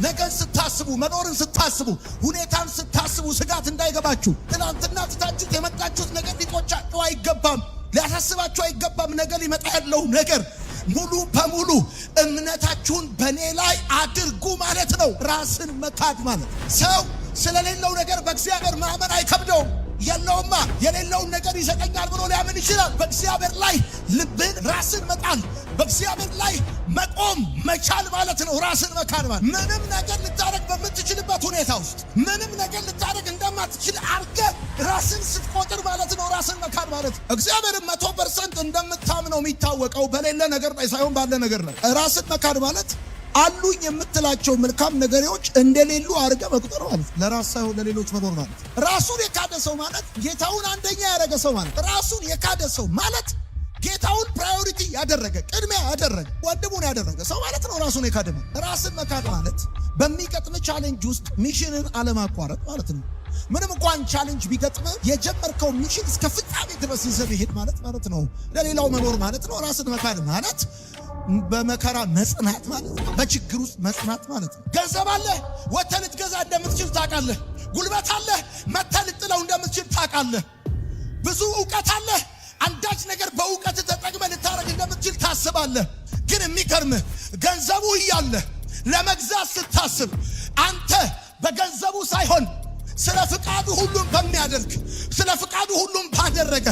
ነገን ስታስቡ መኖርን ስታስቡ ሁኔታን ስታስቡ ስጋት እንዳይገባችሁ። ትናንትና ትታችሁት የመጣችሁት ነገር ሊቆጫችሁ አይገባም፣ ሊያሳስባችሁ አይገባም። ነገ ሊመጣ ያለው ነገር ሙሉ በሙሉ እምነታችሁን በኔ ላይ አድርጉ ማለት ነው። ራስን መካድ ማለት ሰው ስለሌለው ነገር በእግዚአብሔር ማመን አይከብደውም። የለውማ የሌለውን ነገር ይሰጠኛል ብሎ ሊያምን ይችላል። በእግዚአብሔር ላይ ልብን ራስን መጣል በእግዚአብሔር ላይ መቆም መቻል ማለት ነው። ራስን መካድ ማለት ምንም ነገር ልታረግ በምትችልበት ሁኔታ ውስጥ ምንም ነገር ልታረግ እንደማትችል አርገ ራስን ስትቆጥር ማለት ነው። ራስን መካድ ማለት እግዚአብሔርን 100% እንደምታምነው የሚታወቀው በሌለ ነገር ላይ ሳይሆን ባለ ነገር ነው። ራስን መካድ ማለት አሉኝ የምትላቸው መልካም ነገሮች እንደሌሉ አርገ መቁጠር ማለት ለራስ ሳይሆን ለሌሎች መኖር ማለት። ራሱን የካደ ሰው ማለት ጌታውን አንደኛ ያደረገ ሰው ማለት። ራሱን የካደ ሰው ማለት ጌታውን ፕራዮሪቲ ያደረገ ቅድሚያ ያደረገ ወንድሙን ያደረገ ሰው ማለት ነው። ራሱን የካደ ማለት። ራስን መካድ ማለት በሚገጥም ቻሌንጅ ውስጥ ሚሽንን አለማቋረጥ ማለት ነው። ምንም እንኳን ቻሌንጅ ቢገጥም የጀመርከው ሚሽን እስከ ፍጻሜ ድረስ ይዘህ መሄድ ማለት ነው። ለሌላው መኖር ማለት ነው። ራስን መካድ ማለት በመከራ መጽናት ማለት ነው። በችግር ውስጥ መጽናት ማለት ነው። ገንዘብ አለ ወተህ ልትገዛ እንደምትችል ታውቃለህ። ጉልበት አለ መተህ ልጥለው እንደምትችል ታውቃለህ። ብዙ ዕውቀት አለ አንዳች ነገር በዕውቀት ተጠቅመህ ልታረግ እንደምትችል ታስባለህ። ግን የሚገርምህ ገንዘቡ እያለ ለመግዛት ስታስብ አንተ በገንዘቡ ሳይሆን ስለ ፍቃዱ ሁሉም በሚያደርግ ስለ ፍቃዱ ሁሉም ባደረገ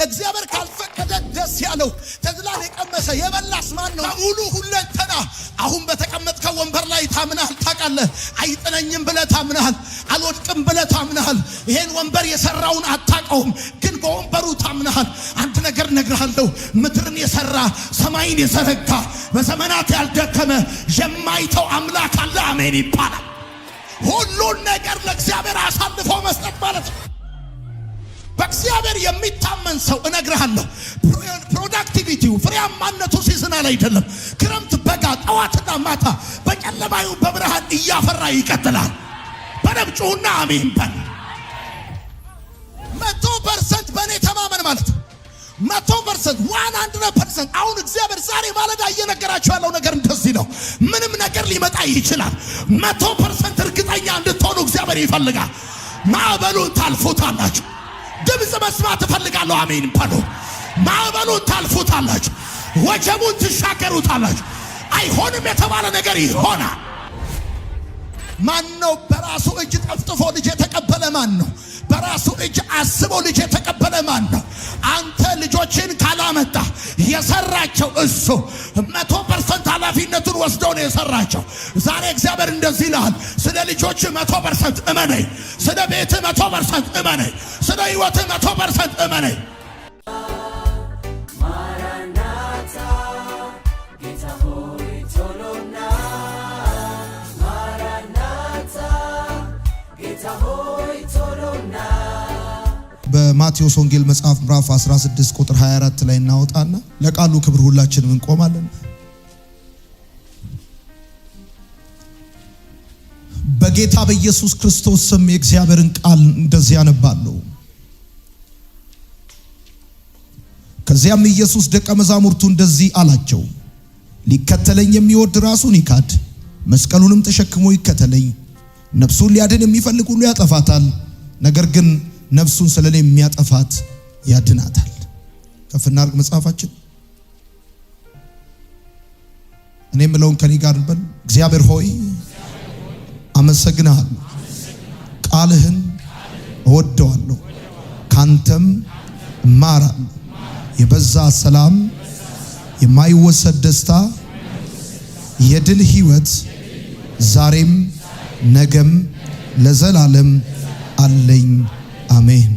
እግዚአብሔር ካልፈቀደ ደስ ያለው ተድላን የቀመሰ የበላስ ማን ነው? ሙሉ ሁለንተና አሁን በተቀመጥከው ወንበር ላይ ታምናል። ታውቃለህ አይጥነኝም ብለህ ታምናል። አልወድቅም ብለህ ታምናል። ይሄን ወንበር የሰራውን አታውቀውም፣ ግን በወንበሩ ታምናል። አንድ ነገር እነግርሃለሁ፣ ምድርን የሰራ ሰማይን የዘረጋ በዘመናት ያልደከመ የማይተው አምላክ አለ። አሜን ይባላል። ሁሉን ነገር ለእግዚአብሔር አሳልፎ መስጠት ማለት ነው። በእግዚአብሔር የሚታመን ሰው እነግርሃለሁ ፕሮዳክቲቪቲው ፍሬያማነቱ ሲዝናል አይደለም። ክረምት፣ በጋ፣ ጠዋትና ማታ በጨለማዩ በብርሃን እያፈራ ይቀጥላል። በነብጩና አሜን በል። 100% በእኔ ተማመን ማለት 100% 100%። አሁን እግዚአብሔር ዛሬ ማለዳ እየነገራችሁ ያለው ነገር እንደዚህ ነው። ምንም ነገር ሊመጣ ይችላል። 100% እርግጠኛ እንድትሆኑ እግዚአብሔር ይፈልጋል። ማዕበሉን ታልፉታላችሁ። ድምፅ መስማት እፈልጋለሁ። አሜን በሉ። ማዕበሉን ታልፉታላችሁ። ወጀቡን ትሻገሩታላችሁ። አይሆንም የተባለ ነገር ይሆናል። ማን ነው በራሱ እጅ ጠፍጥፎ ልጅ የተቀበለ? ማን ነው በራሱ እጅ አስቦ ልጅ የተቀበለ? ማን ነው? አንተ ልጆችን ካላመጣ የሰራቸው እሱ 100% ኃላፊነቱን ወስዶ ነው የሰራቸው። ዛሬ እግዚአብሔር እንደዚህ ይላል፣ ስለ ልጆች 100% እመነኝ፣ ስለ ቤት 100% እመነኝ፣ ስለ ሕይወት 100% እመነኝ። በማቴዎስ ወንጌል መጽሐፍ ምዕራፍ 16 ቁጥር 24 ላይ እናወጣና ለቃሉ ክብር ሁላችንም እንቆማለን። በጌታ በኢየሱስ ክርስቶስ ስም የእግዚአብሔርን ቃል እንደዚህ ያነባለሁ። ከዚያም ኢየሱስ ደቀ መዛሙርቱ እንደዚህ አላቸው፣ ሊከተለኝ የሚወድ ራሱን ይካድ፣ መስቀሉንም ተሸክሞ ይከተለኝ። ነፍሱን ሊያድን የሚፈልግ ሁሉ ያጠፋታል፣ ነገር ግን ነፍሱን ስለኔ የሚያጠፋት ያድናታል። ከፍ እናድርግ መጽሐፋችን። እኔ የምለውን ከኔ ጋር እንበል። እግዚአብሔር ሆይ አመሰግናለሁ፣ ቃልህን እወደዋለሁ፣ ካንተም እማራለሁ። የበዛ ሰላም፣ የማይወሰድ ደስታ፣ የድል ሕይወት ዛሬም ነገም ለዘላለም አለኝ። አሜን።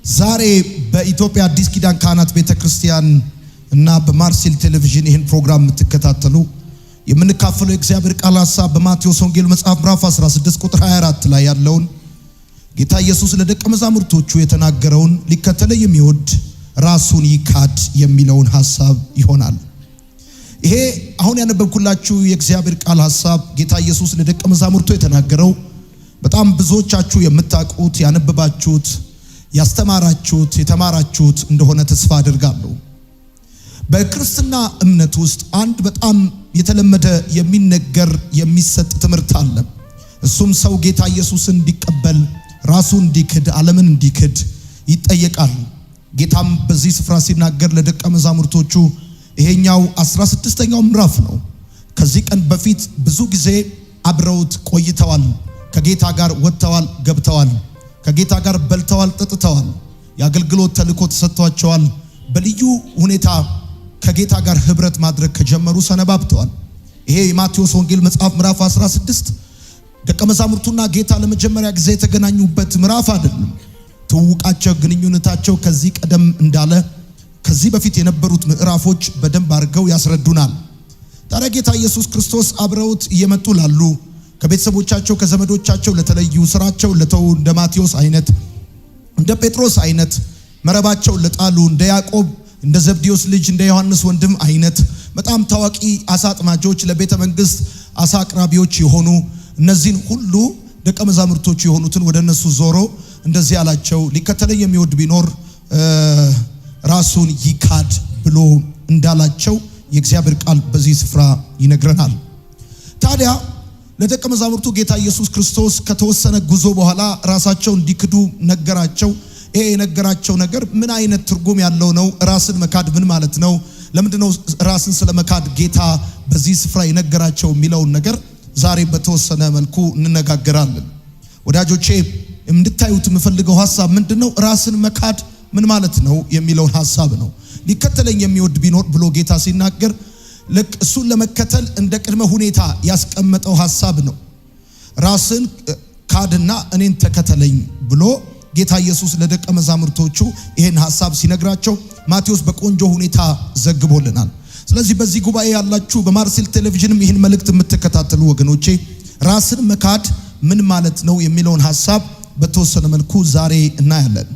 ዛሬ በኢትዮጵያ አዲስ ኪዳን ካህናት ቤተክርስቲያን እና በማርሴል ቴሌቪዥን ይህን ፕሮግራም የምትከታተሉ የምንካፈለው የእግዚአብሔር ቃል ሐሳብ በማቴዎስ ወንጌል መጽሐፍ ምዕራፍ 16 ቁጥር 24 ላይ ያለውን ጌታ ኢየሱስ ለደቀ መዛሙርቶቹ የተናገረውን ሊከተለኝ የሚወድ ራሱን ይካድ የሚለውን ሐሳብ ይሆናል። ይሄ አሁን ያነበብኩላችሁ የእግዚአብሔር ቃል ሐሳብ ጌታ ኢየሱስ ለደቀ መዛሙርቱ የተናገረው በጣም ብዙዎቻችሁ የምታውቁት ያነበባችሁት ያስተማራችሁት የተማራችሁት እንደሆነ ተስፋ አድርጋለሁ። በክርስትና እምነት ውስጥ አንድ በጣም የተለመደ የሚነገር የሚሰጥ ትምህርት አለ። እሱም ሰው ጌታ ኢየሱስን እንዲቀበል ራሱን እንዲክድ ዓለምን እንዲክድ ይጠየቃል። ጌታም በዚህ ስፍራ ሲናገር ለደቀ መዛሙርቶቹ ይሄኛው 16ኛው ምዕራፍ ነው። ከዚህ ቀን በፊት ብዙ ጊዜ አብረውት ቆይተዋል። ከጌታ ጋር ወጥተዋል፣ ገብተዋል። ከጌታ ጋር በልተዋል፣ ጠጥተዋል። የአገልግሎት ተልእኮ ተሰጥቷቸዋል። በልዩ ሁኔታ ከጌታ ጋር ህብረት ማድረግ ከጀመሩ ሰነባብተዋል። ይሄ የማቴዎስ ወንጌል መጽሐፍ ምዕራፍ 16 ደቀ መዛሙርቱና ጌታ ለመጀመሪያ ጊዜ የተገናኙበት ምዕራፍ አይደለም። ትውውቃቸው፣ ግንኙነታቸው ከዚህ ቀደም እንዳለ ከዚህ በፊት የነበሩት ምዕራፎች በደንብ አድርገው ያስረዱናል። ታዲያ ጌታ ኢየሱስ ክርስቶስ አብረውት እየመጡ ላሉ ከቤተሰቦቻቸው ከዘመዶቻቸው ለተለዩ ስራቸው ለተው እንደ ማቴዎስ አይነት እንደ ጴጥሮስ አይነት መረባቸው ለጣሉ እንደ ያዕቆብ እንደ ዘብዴዎስ ልጅ እንደ ዮሐንስ ወንድም አይነት በጣም ታዋቂ አሳ አጥማጆች ለቤተ መንግስት አሳ አቅራቢዎች የሆኑ እነዚህን ሁሉ ደቀ መዛሙርቶች የሆኑትን ወደ እነሱ ዞሮ እንደዚህ ያላቸው ሊከተለኝ የሚወድ ቢኖር ራሱን ይካድ ብሎ እንዳላቸው የእግዚአብሔር ቃል በዚህ ስፍራ ይነግረናል። ታዲያ ለደቀ መዛሙርቱ ጌታ ኢየሱስ ክርስቶስ ከተወሰነ ጉዞ በኋላ ራሳቸው እንዲክዱ ነገራቸው። ይሄ የነገራቸው ነገር ምን አይነት ትርጉም ያለው ነው? ራስን መካድ ምን ማለት ነው? ለምንድነው ራስን ስለመካድ ጌታ በዚህ ስፍራ የነገራቸው የሚለውን ነገር ዛሬ በተወሰነ መልኩ እንነጋገራለን። ወዳጆቼ እንድታዩት የምፈልገው ሐሳብ ምንድነው? ራስን መካድ ምን ማለት ነው የሚለውን ሐሳብ ነው። ሊከተለኝ የሚወድ ቢኖር ብሎ ጌታ ሲናገር ልክ እሱን ለመከተል እንደ ቅድመ ሁኔታ ያስቀመጠው ሐሳብ ነው። ራስን ካድና እኔን ተከተለኝ ብሎ ጌታ ኢየሱስ ለደቀ መዛሙርቶቹ ይሄን ሐሳብ ሲነግራቸው ማቴዎስ በቆንጆ ሁኔታ ዘግቦልናል። ስለዚህ በዚህ ጉባኤ ያላችሁ በማርሴል ቴሌቪዥንም ይህን መልእክት የምትከታተሉ ወገኖቼ ራስን መካድ ምን ማለት ነው የሚለውን ሐሳብ በተወሰነ መልኩ ዛሬ እናያለን።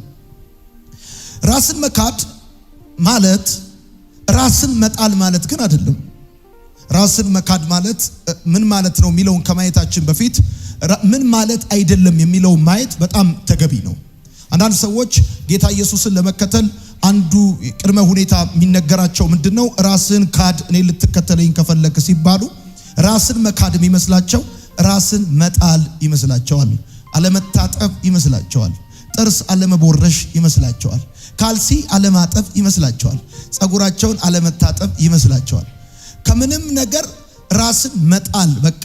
ራስን መካድ ማለት ራስን መጣል ማለት ግን አይደለም። ራስን መካድ ማለት ምን ማለት ነው የሚለውን ከማየታችን በፊት ምን ማለት አይደለም የሚለው ማየት በጣም ተገቢ ነው። አንዳንድ ሰዎች ጌታ ኢየሱስን ለመከተል አንዱ ቅድመ ሁኔታ የሚነገራቸው ምንድነው? ራስን ካድ እኔ ልትከተለኝ ከፈለክ ሲባሉ ራስን መካድ የሚመስላቸው ራስን መጣል ይመስላቸዋል። አለመታጠብ ይመስላቸዋል። ጥርስ አለመቦረሽ ይመስላቸዋል። ካልሲ አለማጠብ ይመስላቸዋል። ጸጉራቸውን አለመታጠብ ይመስላቸዋል። ከምንም ነገር ራስን መጣል በቃ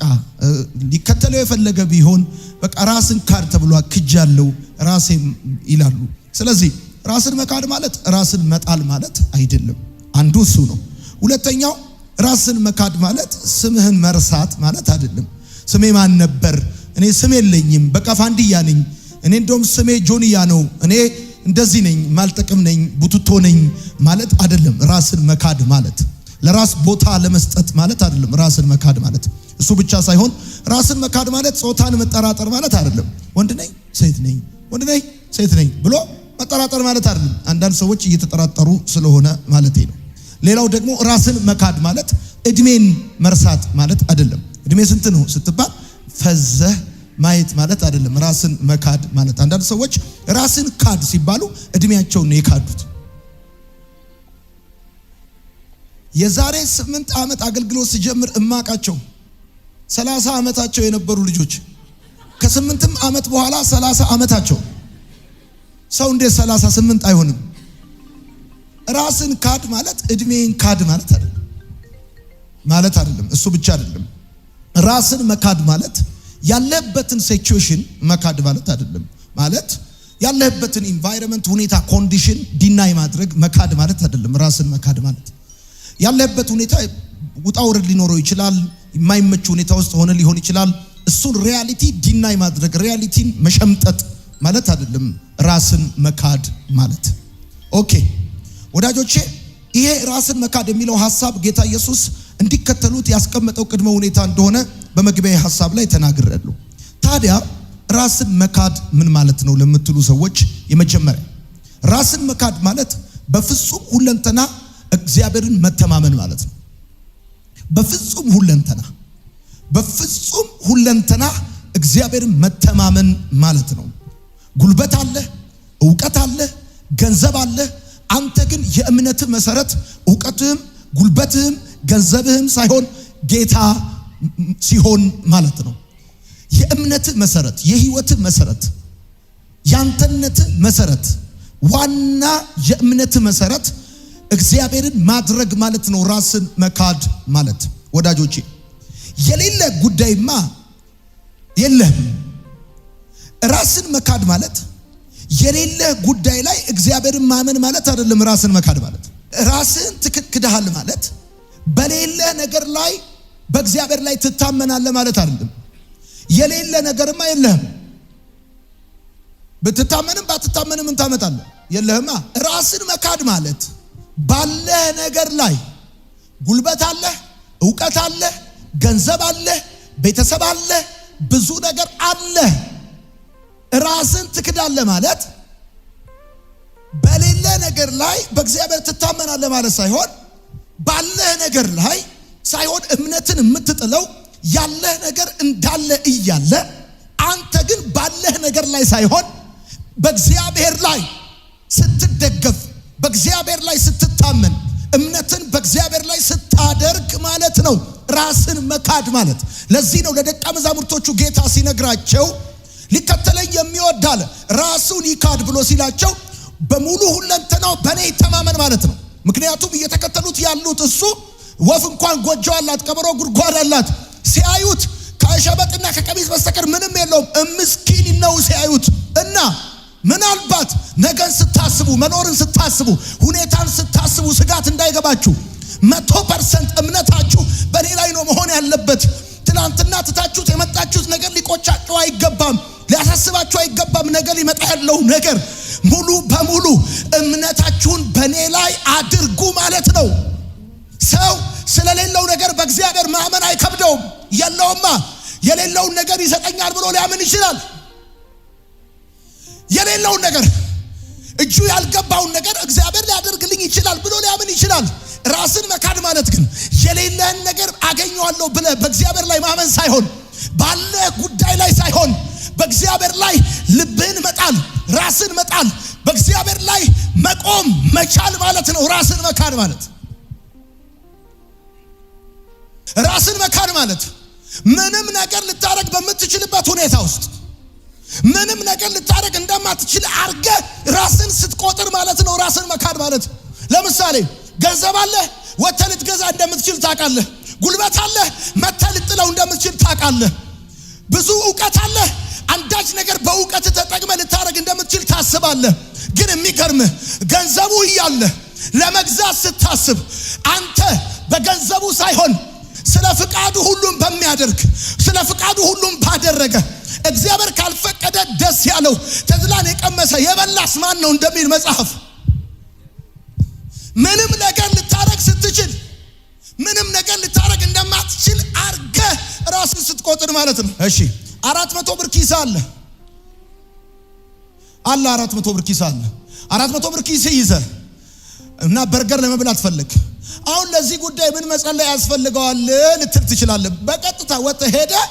ሊከተለው የፈለገ ቢሆን በቃ ራስን ካድ ተብሎ ክጃለው ራሴም ይላሉ። ስለዚህ ራስን መካድ ማለት ራስን መጣል ማለት አይደለም። አንዱ እሱ ነው። ሁለተኛው ራስን መካድ ማለት ስምህን መርሳት ማለት አይደለም። ስሜ ማን ነበር? እኔ ስም የለኝም፣ በቃ ፋንዲያ ነኝ፣ እኔ እንደውም ስሜ ጆንያ ነው፣ እኔ እንደዚህ ነኝ፣ ማልጠቅም ነኝ፣ ቡትቶ ነኝ ማለት አይደለም። ራስን መካድ ማለት ለራስ ቦታ ለመስጠት ማለት አይደለም። ራስን መካድ ማለት እሱ ብቻ ሳይሆን ራስን መካድ ማለት ጾታን መጠራጠር ማለት አይደለም። ወንድ ነኝ ሴት ነኝ፣ ወንድ ነኝ ሴት ነኝ ብሎ መጠራጠር ማለት አይደለም። አንዳንድ ሰዎች እየተጠራጠሩ ስለሆነ ማለት ነው። ሌላው ደግሞ ራስን መካድ ማለት እድሜን መርሳት ማለት አይደለም። እድሜ ስንት ነው ስትባል ፈዘህ ማየት ማለት አይደለም። ራስን መካድ ማለት አንዳንድ ሰዎች ራስን ካድ ሲባሉ እድሜያቸውን ነው የካዱት። የዛሬ 8 ዓመት አገልግሎት ሲጀምር እማቃቸው 30 ዓመታቸው የነበሩ ልጆች ከ8 ዓመት በኋላ 30 ዓመታቸው። ሰው እንዴት 38 አይሆንም? ራስን ካድ ማለት እድሜን ካድ ማለት አይደለም። እሱ ብቻ አይደለም። ራስን መካድ ማለት ያለበትን ሲቹዌሽን መካድ ማለት አይደለም። ማለት ያለበትን ኢንቫይሮንመንት ሁኔታ ኮንዲሽን ዲናይ ማድረግ መካድ ማለት አይደለም። ራስን መካድ ማለት ያለበት ሁኔታ ውጣ ውረድ ሊኖረው ይችላል። የማይመች ሁኔታ ውስጥ ሆነ ሊሆን ይችላል። እሱን ሪያሊቲ ዲናይ ማድረግ ሪያሊቲን መሸምጠጥ ማለት አይደለም ራስን መካድ ማለት። ኦኬ ወዳጆቼ፣ ይሄ ራስን መካድ የሚለው ሐሳብ ጌታ ኢየሱስ እንዲከተሉት ያስቀመጠው ቅድመ ሁኔታ እንደሆነ በመግቢያ ሐሳብ ላይ ተናግሬያለሁ። ታዲያ ራስን መካድ ምን ማለት ነው ለምትሉ ሰዎች የመጀመሪያ ራስን መካድ ማለት በፍጹም ሁለንተና እግዚአብሔርን መተማመን ማለት ነው። በፍጹም ሁለንተና እግዚአብሔርን መተማመን ማለት ነው። ጉልበት አለ፣ ዕውቀት አለ፣ ገንዘብ አለ፣ አንተ ግን የእምነት መሰረት ዕውቀትህም ጉልበትህም ገንዘብህም ሳይሆን ጌታ ሲሆን ማለት ነው። የእምነት መሰረት፣ የህይወት መሰረት፣ ያንተነት መሰረት፣ ዋና የእምነት መሰረት እግዚአብሔርን ማድረግ ማለት ነው። ራስን መካድ ማለት ወዳጆቼ የሌለ ጉዳይማ የለም። ራስን መካድ ማለት የሌለ ጉዳይ ላይ እግዚአብሔርን ማመን ማለት አይደለም። ራስን መካድ ማለት ራስን ትክክዳሃል ማለት በሌለ ነገር ላይ በእግዚአብሔር ላይ ትታመናለህ ማለት አይደለም። የሌለ ነገርማ የለህም። ብትታመንም ባትታመንም ምን ታመጣለህ? የለህማ። ራስን መካድ ማለት ባለህ ነገር ላይ ጉልበት አለህ፣ ዕውቀት አለህ፣ ገንዘብ አለህ፣ ቤተሰብ አለህ፣ ብዙ ነገር አለህ። ራስን ትክዳለህ ማለት በሌለ ነገር ላይ በእግዚአብሔር ትታመናለህ ማለት ሳይሆን ባለህ ነገር ላይ ሳይሆን እምነትን የምትጥለው ያለህ ነገር እንዳለ እያለ አንተ ግን ባለህ ነገር ላይ ሳይሆን በእግዚአብሔር ላይ ስትደገፍ፣ በእግዚአብሔር ላይ ስትታመን፣ እምነትን በእግዚአብሔር ላይ ስታደርግ ማለት ነው ራስን መካድ ማለት። ለዚህ ነው ለደቀ መዛሙርቶቹ ጌታ ሲነግራቸው ሊከተለኝ የሚወድ አለ ራሱን ይካድ ብሎ ሲላቸው በሙሉ ሁለንተናው በኔ ይተማመን ማለት ነው። ምክንያቱም እየተከተሉት ያሉት እሱ ወፍ እንኳን ጎጆ አላት፣ ቀበሮ ጉድጓድ አላት። ሲያዩት ከሸበጥና ከቀሚስ በስተቀር ምንም የለውም። ምስኪን ነው ሲያዩት። እና ምናልባት ነገን ስታስቡ፣ መኖርን ስታስቡ፣ ሁኔታን ስታስቡ ስጋት እንዳይገባችሁ 100% እምነታችሁ በኔ ላይ ነው መሆን ያለበት። ትናንትና ትታችሁት የመጣችሁት ነገር ሊቆጫችሁ አይገባም፣ ሊያሳስባችሁ አይገባም። ነገር ሊመጣ ያለው ነገር ሙሉ በሙሉ እምነታችሁን በኔ ላይ አድርጉ ማለት ነው። ሰው ስለሌለው ነገር በእግዚአብሔር ማመን አይከብደውም። የለውማ የሌለውን ነገር ይሰጠኛል ብሎ ሊያምን ይችላል። የሌለውን ነገር እጁ ያልገባውን ነገር እግዚአብሔር ሊያደርግልኝ ይችላል ብሎ ሊያምን ይችላል። ራስን መካድ ማለት ግን የሌለህን ነገር አገኘዋለሁ ብለህ በእግዚአብሔር ላይ ማመን ሳይሆን ባለ ጉዳይ ላይ ሳይሆን በእግዚአብሔር ላይ ልብህን መጣል፣ ራስን መጣል፣ በእግዚአብሔር ላይ መቆም መቻል ማለት ነው ራስን መካድ ማለት። ራስን መካድ ማለት ምንም ነገር ልታረግ በምትችልበት ሁኔታ ውስጥ ምንም ነገር ልታረግ እንደማትችል አርገ ራስን ስትቆጥር ማለት ነው ራስን መካድ ማለት። ለምሳሌ ገንዘብ አለህ፣ ወጥተህ ልትገዛ እንደምትችል ታውቃለህ። ጉልበት አለህ፣ መጥተህ ልጥለው እንደምትችል ታውቃለህ። ብዙ ዕውቀት አለህ፣ አንዳች ነገር በዕውቀት ተጠቅመህ ልታረግ እንደምትችል ታስባለህ። ግን የሚገርምህ ገንዘቡ እያለ ለመግዛት ስታስብ አንተ በገንዘቡ ሳይሆን ስለ ፍቃዱ ሁሉም በሚያደርግ ስለ ፍቃዱ ሁሉም ባደረገ እግዚአብሔር ካልፈቀደ ደስ ያለው ተድላን የቀመሰ የበላስ ማን ነው እንደሚል መጽሐፍ። ምንም ነገር ልታረግ ስትችል ምንም ነገር ልታረግ እንደማትችል አርገ ራስን ስትቆጥር ማለት ነው። እሺ 400 ብር ኪስ አለ 400 ብር ኪስ አለ 400 ብር ኪስ ይዘህ እና በርገር ለመብላት ፈለግ። አሁን ለዚህ ጉዳይ ምን መጸለይ ያስፈልገዋል ልትል ትችላለህ። በቀጥታ ወጥተህ ሄደህ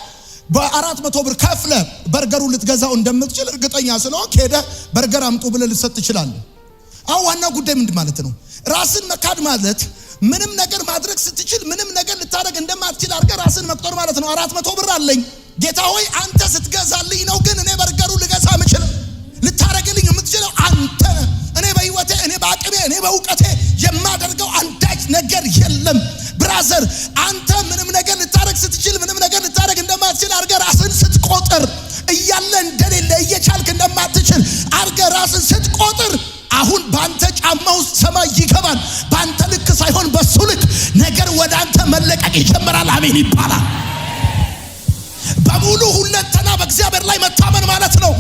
በ400 ብር ከፍለ በርገሩን ልትገዛው እንደምትችል እርግጠኛ ስለሆንክ ሄደህ በርገር አምጡ ብለህ ልትሰጥ ትችላለህ። አሁን ዋናው ጉዳይ ምንድን ማለት ነው? ራስን መካድ ማለት ምንም ነገር ማድረግ ስትችል ምንም ነገር ልታረግ እንደማትችል አድርገህ ራስን መቁጠር ማለት ነው። 400 ብር አለኝ ጌታ ሆይ አንተ ስትገዛልኝ ነው፣ ግን እኔ በርገሩ ልገዛ የምችለው ልታረግልኝ የምትችለው አንተ። እኔ በህይወቴ እኔ በአቅሜ እኔ በእውቀቴ የማደርገው አንዳች ነገር የለም። ብራዘር አንተ ምንም ነገር ልታረግ ስትችል ምንም ነገር ልታረግ እንደማትችል አድርገህ ራስን ስትቆጥር እያለ እንደሌለ እየቻልክ እንደማትችል አድርገህ ራስን ስትቆጥር አሁን ባንተ ጫማ ውስጥ ሰማይ ይገባል። ባንተ ልክ ሳይሆን በሱ ልክ ነገር ወደ አንተ መለቀቅ ይጀምራል። አሜን ይባላል። በሙሉ ሁለንተና በእግዚአብሔር ላይ መታመን ማለት ነው።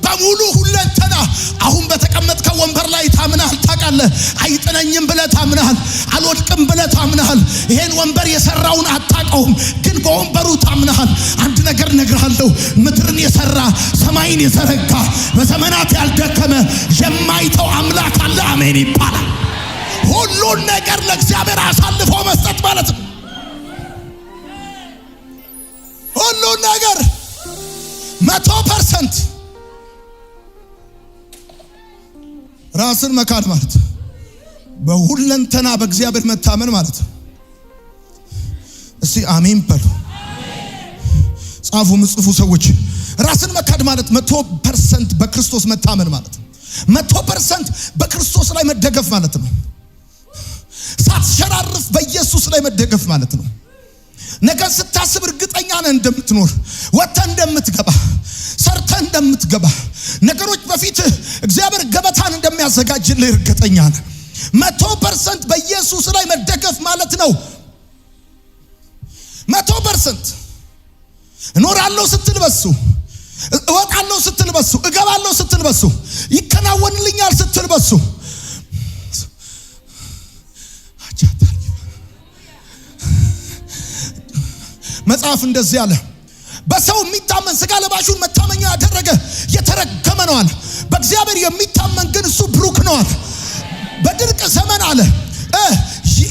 በሙሉ ሁለንተና አሁን በተቀመጥከው ወንበር ላይ ታምናል። ታውቃለህ አይጥነኝም ብለህ ታምናል። አልወድቅም ብለህ ታምናል። ይሄን ወንበር የሰራውን አታውቀውም፣ ግን በወንበሩ ታምናል። አንድ ነገር እነግርሃለሁ፣ ምድርን የሰራ ሰማይን የዘረጋ በዘመናት ያልደከመ የማይተው አምላክ አለ። አሜን ይባላል። ሁሉን ነገር ለእግዚአብሔር አሳልፎ መስጠት ማለት ነው። ሁሉን ነገር 100% ራስን መካድ ማለት በሁለንተና በእግዚአብሔር መታመን ማለት ነው። እስቲ አሜን በሉ። ጻፉ ምጽፉ ሰዎች። ራስን መካድ ማለት 100% በክርስቶስ መታመን ማለት ነው። 100% በክርስቶስ ላይ መደገፍ ማለት ነው። ሳትሸራርፍ በኢየሱስ ላይ መደገፍ ማለት ነው። ነገ ስታስብ እርግጠኛ ነህ እንደምትኖር፣ ወጥተህ እንደምትገባ፣ ሰርተህ እንደምትገባ፣ ነገሮች በፊት እግዚአብሔር ገበታን እንደሚያዘጋጅልህ እርግጠኛ ነህ። 100% በኢየሱስ ላይ መደገፍ ማለት ነው። 100% እኖራለሁ ስትል በሱ፣ እወጣለሁ ስትል በሱ፣ እገባለሁ ስትል በሱ፣ ይከናወንልኛል ስትል በሱ። መጽሐፍ እንደዚህ አለ፣ በሰው የሚታመን ስጋ ለባሹን መታመኛ ያደረገ የተረገመ ነው አለ። በእግዚአብሔር የሚታመን ግን እሱ ብሩክ ነው አለ። በድርቅ ዘመን አለ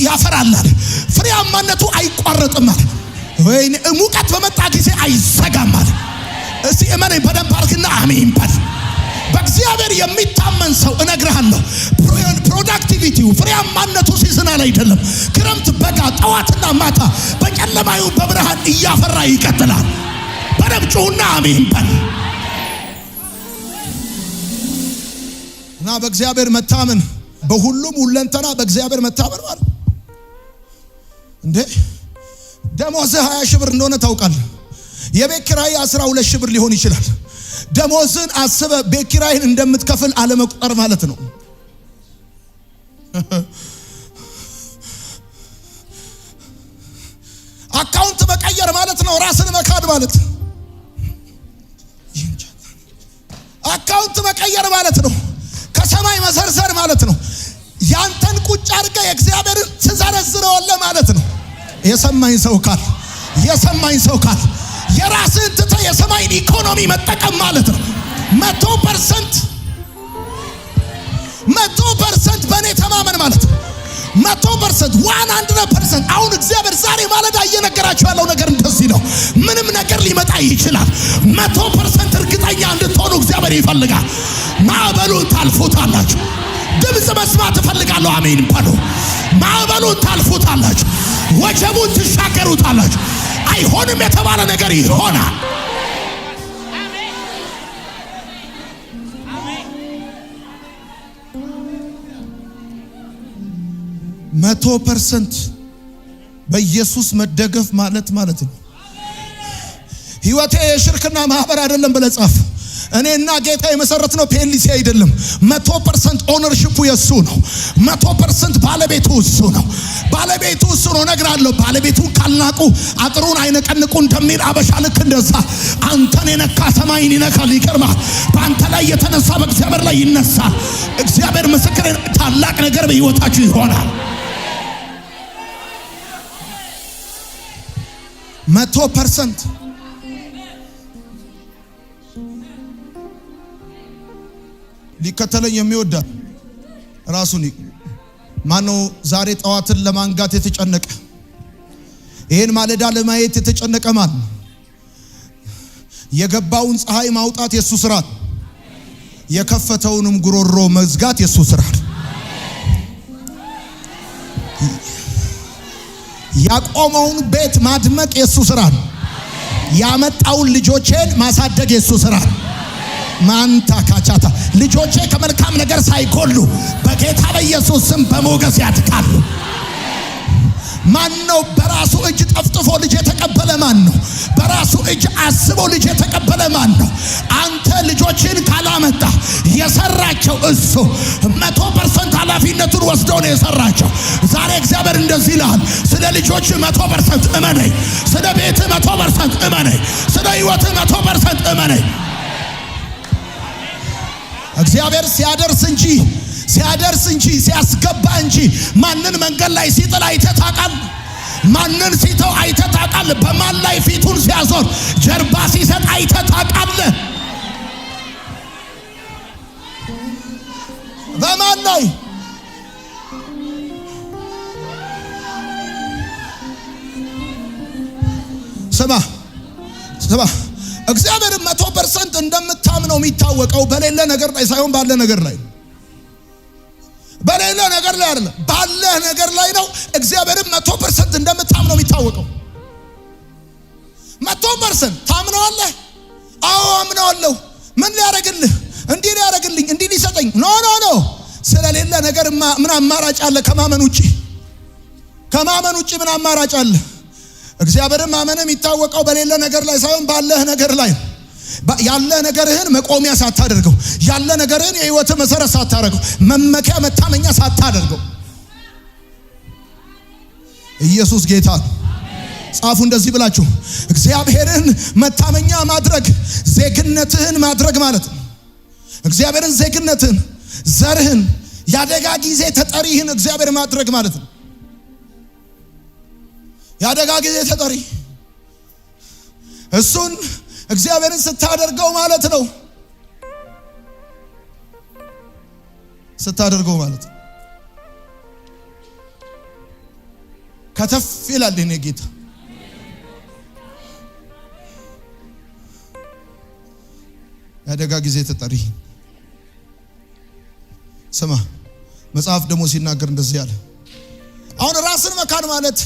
ያፈራል አለ። ፍሬያማነቱ አይቋረጥም አለ። ወይኔ ሙቀት በመጣ ጊዜ አይዘጋም አለ። እስቲ እመነኝ በደንብ አርግና አሜን በል። በእግዚአብሔር የሚታመን ሰው እነግርሃለሁ፣ ፕሮዳክቲቪቲው ፍሬያማነቱ ሲዝናል አይደለም። ክረምት፣ በጋ፣ ጠዋትና ማታ በጨለማዩ በብርሃን እያፈራ ይቀጥላል። በደንብ ጩሁና አሜን በል። እና በእግዚአብሔር መታመን በሁሉም ሁለንተና በእግዚአብሔር መታመን ማለት እንዴ ደሞዝህ 20 ሺህ ብር እንደሆነ ታውቃለህ። የቤት ኪራይ 12 ሺህ ብር ሊሆን ይችላል። ደሞዝን አስበ ቤት ኪራይን እንደምትከፍል አለመቁጠር ማለት ነው። አካውንት መቀየር ማለት ነው። ራስን መካድ ማለት አካውንት መቀየር ማለት ነው። ከሰማይ መዘርዘር ማለት ነው። ያንተን ቁጭ አድርገህ የእግዚአብሔርን ትዘረዝረዋለህ ማለት ነው። የሰማኝ ሰው ካል የራስህን ትተህ የሰማይን ኢኮኖሚ መጠቀም ማለት ነው። 100% በእኔ ተማመን ማለት ነው። 100% አሁን እግዚአብሔር ዛሬ ማለዳ እየነገራችሁ ያለው ነገር እንደዚህ ነው። ምንም ነገር ሊመጣ ይችላል። 100% እርግጠኛ እንድትሆኑ እግዚአብሔር ይፈልጋል። ማዕበሉን ታልፉታላችሁ። ድምፅ መስማት እፈልጋለሁ። አሜን በሉ። ማዕበሉን ታልፉታላችሁ። ወጀቡን ትሻገሩታላችሁ። አይሆንም የተባለ ነገር ይሆናል። 100% በኢየሱስ መደገፍ ማለት ነው። ህይወቴ የሽርክና ማህበር አይደለም ብለህ ጻፍ። እኔና ጌታ የመሰረትነው ፒኤልሲ አይደለም። 100% ኦነርሺፑ የሱ ነው። 100% ባለቤቱ እሱ ነው። ባለቤቱ እሱ ነው። እነግራለሁ፣ ባለቤቱን ካልናቁ አጥሩን አይነቀንቁ እንደሚል አበሻ ልክ እንደዛ አንተን የነካ ሰማይን ይነካል። ይገርማል። በአንተ ላይ የተነሳ በእግዚአብሔር ላይ ይነሳል። እግዚአብሔር ምስክር፣ ታላቅ ነገር በህይወታችሁ ይሆናል። 100% ሊከተለኝ የሚወዳል ራሱን ማነው? ዛሬ ጠዋትን ለማንጋት የተጨነቀ ይሄን ማለዳ ለማየት የተጨነቀ ማን? የገባውን ፀሐይ ማውጣት የሱ ስራ፣ የከፈተውንም ጉሮሮ መዝጋት የሱ ስራ፣ ያቆመውን ቤት ማድመቅ የሱ ስራ፣ ያመጣውን ልጆቼን ማሳደግ የሱ ስራ። ማንታ ካቻታ ልጆቼ ከመልካም ነገር ሳይጎሉ በጌታ በኢየሱስ ስም በሞገስ ያድጋሉ። ማን ነው በራሱ እጅ ጠፍጥፎ ልጅ የተቀበለ? ማን ነው በራሱ እጅ አስቦ ልጅ የተቀበለ? ማን ነው? አንተ ልጆችን ካላመጣ የሰራቸው እሱ 100% ኃላፊነቱን ወስዶ ነው የሰራቸው። ዛሬ እግዚአብሔር እንደዚህ ይላል፣ ስለ ልጆች 100% እመነኝ፣ ስለ ቤት 100% እመነኝ፣ ስለ ህይወት 100% እመነኝ። እግዚአብሔር ሲያደርስ እንጂ ሲያስገባ እንጂ ማንን መንገድ ላይ ሲጥል አይተህ ታውቃለህ? ማንን ሲተው አይተህ ታውቃለህ? በማን ላይ ፊቱን ሲያዞር ጀርባ ሲሰጥ አይተህ ታውቃለህ? በማን ላይ? ስማ እግዚአብሔር 100% እንደምታምነው የሚታወቀው በሌለ ነገር ላይ ሳይሆን ባለ ነገር ላይ። በሌለ ነገር ነገር ላይ አይደለም፣ ባለህ ነገር ላይ ነው። እግዚአብሔርን 100% እንደምታምነው የሚታወቀው 100% ታምነዋለህ። አዎ አምነዋለሁ። ምን ሊያደርግልህ? እንዲህ ሊያደርግልኝ፣ እንዲህ ሊሰጠኝ? ኖ ስለሌለ ነገር ምን አማራጭ አለ? ከማመን ውጪ ምን አማራጭ አለ? እግዚአብሔርን ማመን የሚታወቀው በሌለ ነገር ላይ ሳይሆን ባለህ ነገር ላይ ነው። ያለ ነገርህን መቆሚያ ሳታደርገው፣ ያለ ነገርህን የህይወት መሰረት ሳታደርገው፣ መመኪያ መታመኛ ሳታደርገው። ኢየሱስ ጌታ። ጻፉ እንደዚህ ብላችሁ፣ እግዚአብሔርን መታመኛ ማድረግ ዜግነትህን ማድረግ ማለት ነው። እግዚአብሔርን ዜግነትህን፣ ዘርህን፣ ያደጋ ጊዜ ተጠሪህን እግዚአብሔር ማድረግ ማለት ነው። ያደጋ ጊዜ ተጠሪ እሱን እግዚአብሔርን ስታደርገው ማለት ነው። ስታደርገው ማለት ነው። ከተፍ ይላል የኔ ጌታ። ያደጋ ጊዜ ተጠሪ። ስማ መጽሐፍ ደግሞ ሲናገር እንደዚህ ያለ፣ አሁን ራስን መካድ ማለት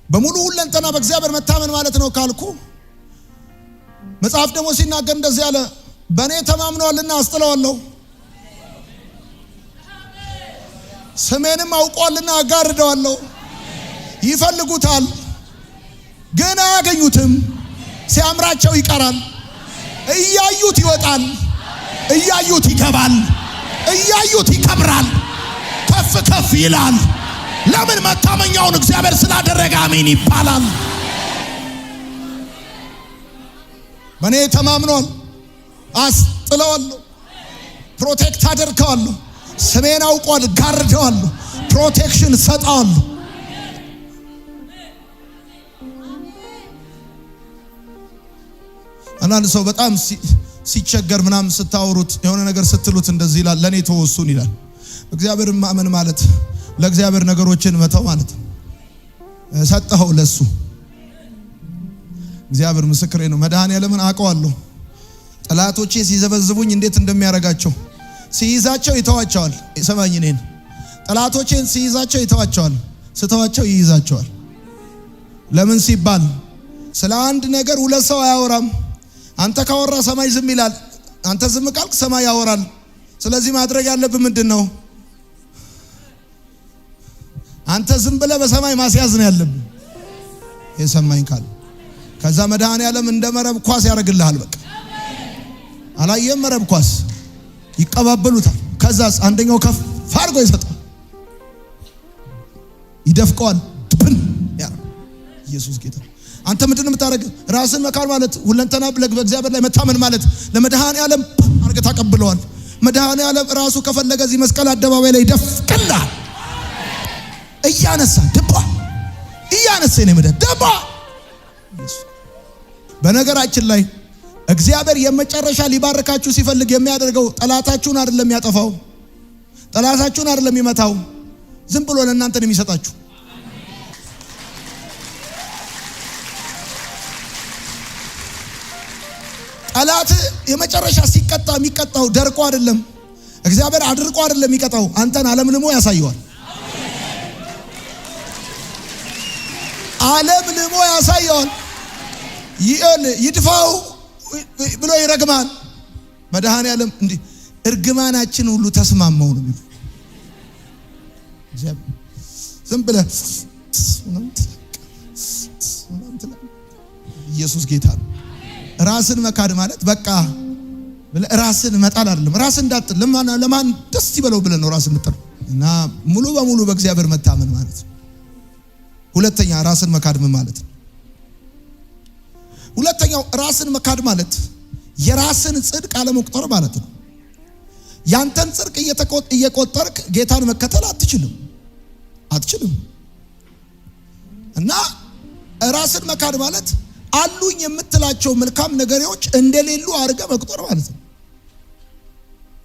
በሙሉ ሁለንተና በእግዚአብሔር መታመን ማለት ነው ካልኩ፣ መጽሐፍ ደግሞ ሲናገር እንደዚህ ያለ፣ በእኔ ተማምነዋልና አስጥለዋለሁ፣ ስሜንም አውቋልና አጋርደዋለሁ። ይፈልጉታል ግን አያገኙትም፣ ሲያምራቸው ይቀራል። እያዩት ይወጣል፣ እያዩት ይገባል፣ እያዩት ይከብራል፣ ከፍ ከፍ ይላል። ለምን? መታመኛውን እግዚአብሔር ስላደረገ አሜን ይባላል። በእኔ ተማምኗል፣ አስጥለዋለሁ፣ ፕሮቴክት አደርገዋለሁ፣ ስሜን አውቋል፣ ጋርደዋለሁ፣ ፕሮቴክሽን ሰጠዋለሁ። አንዳንድ ሰው በጣም ሲቸገር ምናምን ስታወሩት የሆነ ነገር ስትሉት እንደዚህ ይላል፣ ለኔ ተወሱን ይላል። እግዚአብሔርን ማመን ማለት ለእግዚአብሔር ነገሮችን መተው ማለት ነው። ሰጠኸው ለሱ። እግዚአብሔር ምስክሬ ነው። መድኃኔዓለምን አውቀዋለሁ። ጠላቶቼ ሲዘበዝቡኝ እንዴት እንደሚያረጋቸው፣ ሲይዛቸው ይተዋቸዋል። ሰማኝ እኔን። ጠላቶቼን ሲይዛቸው ይተዋቸዋል፣ ስተዋቸው ይይዛቸዋል። ለምን ሲባል ስለ አንድ ነገር ሁለት ሰው አያወራም። አንተ ካወራ ሰማይ ዝም ይላል፣ አንተ ዝም ካልክ ሰማይ ያወራል። ስለዚህ ማድረግ ያለብህ ምንድነው? አንተ ዝም ብለህ በሰማይ ማስያዝ ነው ያለብህ። የሰማኝ ካል ከዛ መድኃኔዓለም እንደ መረብ ኳስ ያደርግልሃል። በቃ አላየም? መረብ ኳስ ይቀባበሉታል። ከዛስ አንደኛው ከፍ አድርጎ ይሰጣል፣ ይደፍቀዋል። ድብን ያ ኢየሱስ ጌታ። አንተ ምንድነው የምታደርግ? ራስን መካድ ማለት ሁለንተና በእግዚአብሔር ላይ መታመን ማለት ለመድኃኔዓለም አድርገህ ታቀብለዋል። መድኃኔዓለም ራሱ ከፈለገ እዚህ መስቀል አደባባይ ላይ ይደፍቅልሃል። እያነሳ ድባ እያነሳ ነው የምደር ድባ። በነገራችን ላይ እግዚአብሔር የመጨረሻ ሊባርካችሁ ሲፈልግ የሚያደርገው ጠላታችሁን አይደለም ያጠፋው፣ ጠላታችሁን አይደለም ይመታው፣ ዝም ብሎ ለእናንተ ነው የሚሰጣችሁ። ጠላት የመጨረሻ ሲቀጣ የሚቀጣው ደርቆ አይደለም፣ እግዚአብሔር አድርቆ አይደለም የሚቀጣው፣ አንተን አለምልሞ ያሳየዋል። አለምልሞ ያሳየዋል። ይድፋው ብሎ ይረግማል። መድኃኔዓለም እንዲህ እርግማናችን ሁሉ ተስማማው ነው የሚለው። ዝም ብለህ ኢየሱስ ጌታ ነው። ራስን መካድ ማለት በቃ ራስን መጣል አይደለም። ራስን እንዳጥል ለማን ደስ ይበለው ብለን ነው ራስን መጣል እና ሙሉ በሙሉ በእግዚአብሔር መታመን ማለት ነው። ሁለተኛ ራስን መካድ ምን ማለት ነው? ሁለተኛው ራስን መካድ ማለት የራስን ጽድቅ አለመቁጠር ማለት ነው። ያንተን ጽድቅ እየቆጠርክ ጌታን መከተል አትችልም። እና ራስን መካድ ማለት አሉኝ የምትላቸው መልካም ነገሮች እንደሌሉ አድርገህ መቁጠር ማለት ነው።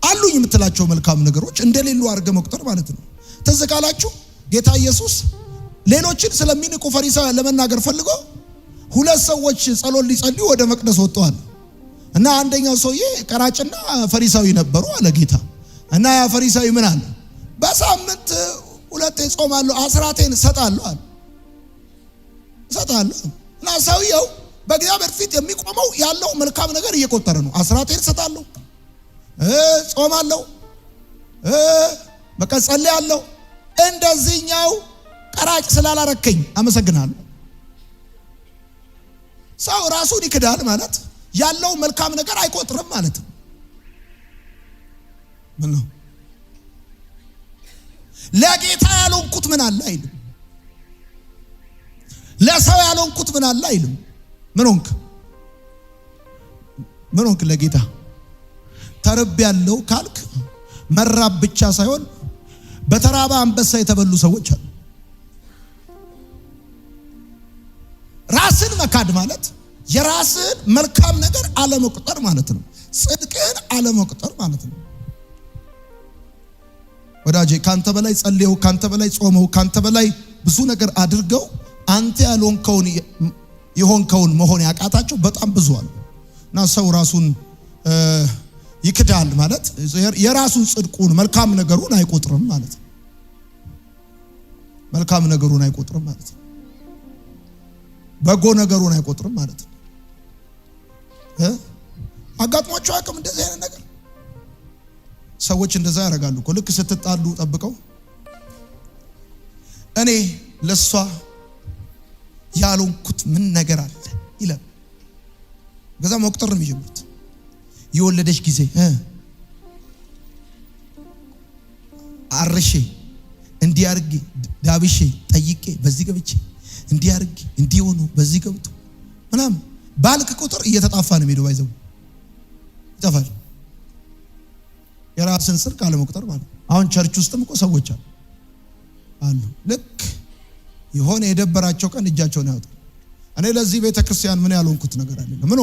አሉኝ የምትላቸው መልካም ነገሮች እንደሌሉ አድርገህ መቁጠር ማለት ነው። ትዝ ካላችሁ ጌታ ኢየሱስ ሌሎችን ስለሚንቁ ፈሪሳውያን ለመናገር ፈልጎ ሁለት ሰዎች ጸሎት ሊጸልዩ ወደ መቅደስ ወጥተዋል እና አንደኛው ሰውዬ ቀራጭና ፈሪሳዊ ነበሩ አለ ጌታ። እና ያ ፈሪሳዊ ምን አለ? በሳምንት 2 ጾማለሁ፣ አስራቴን እሰጣለሁ። እና ሰውየው በእግዚአብሔር ፊት የሚቆመው ያለው መልካም ነገር እየቆጠረ ነው። አስራቴን እሰጣለሁ፣ ጾማለሁ፣ በቃ ጸልያለሁ፣ እንደዚህኛው ቀራጭ ስላላረከኝ አመሰግናለሁ። ሰው ራሱን ይክዳል ማለት ያለው መልካም ነገር አይቆጥርም ማለት ነው። ምን ነው ለጌታ ያልሆንኩት ምን አለ አይልም። ለሰው ያልሆንኩት ምን አለ አይልም። ምን ሆንክ ለጌታ? ተርብ ያለው ካልክ መራብ ብቻ ሳይሆን በተራባ አንበሳ የተበሉ ሰዎች አሉ። ራስን መካድ ማለት የራስን መልካም ነገር አለመቁጠር ማለት ነው። ጽድቅን አለመቁጠር ማለት ነው። ወዳጄ ካንተ በላይ ጸልየው፣ ካንተ በላይ ጾመው፣ ካንተ በላይ ብዙ ነገር አድርገው አንተ ያልሆንከውን የሆንከውን መሆን ያቃታቸው በጣም ብዙ አሉ። እና ሰው ራሱን ይክዳል ማለት የራሱን ጽድቁን መልካም ነገሩን አይቆጥርም ማለት ነው። መልካም ነገሩን አይቆጥርም ማለት ነው። በጎ ነገሩን አይቆጥርም ማለት ነው። አጋጥሟቸው አቅም እንደዚህ አይነት ነገር ሰዎች እንደዛ ያደርጋሉ እኮ። ልክ ስትጣሉ ጠብቀው እኔ ለሷ ያልሆንኩት ምን ነገር አለ ይላል። ከዛ መቁጠር ነው የሚጀምሩት። የወለደች ጊዜ አርሼ እንዲያርግ ዳብሼ ጠይቄ በዚህ ገብቼ እንዲያርግ እንዲሆኑ በዚህ ገብቶ ምናምን ባልክ ቁጥር እየተጣፋ ነው የሚሄደው። ባይዘው ይጣፋል። የራስን ስር ካለ መቁጠር ማለት አሁን ቸርች ውስጥም እኮ ሰዎች አሉ ልክ የሆነ የደበራቸው ቀን እጃቸውን ያወጣ። እኔ ለዚህ ቤተክርስቲያን ምን ያልሆንኩት ነገር አለ? ምን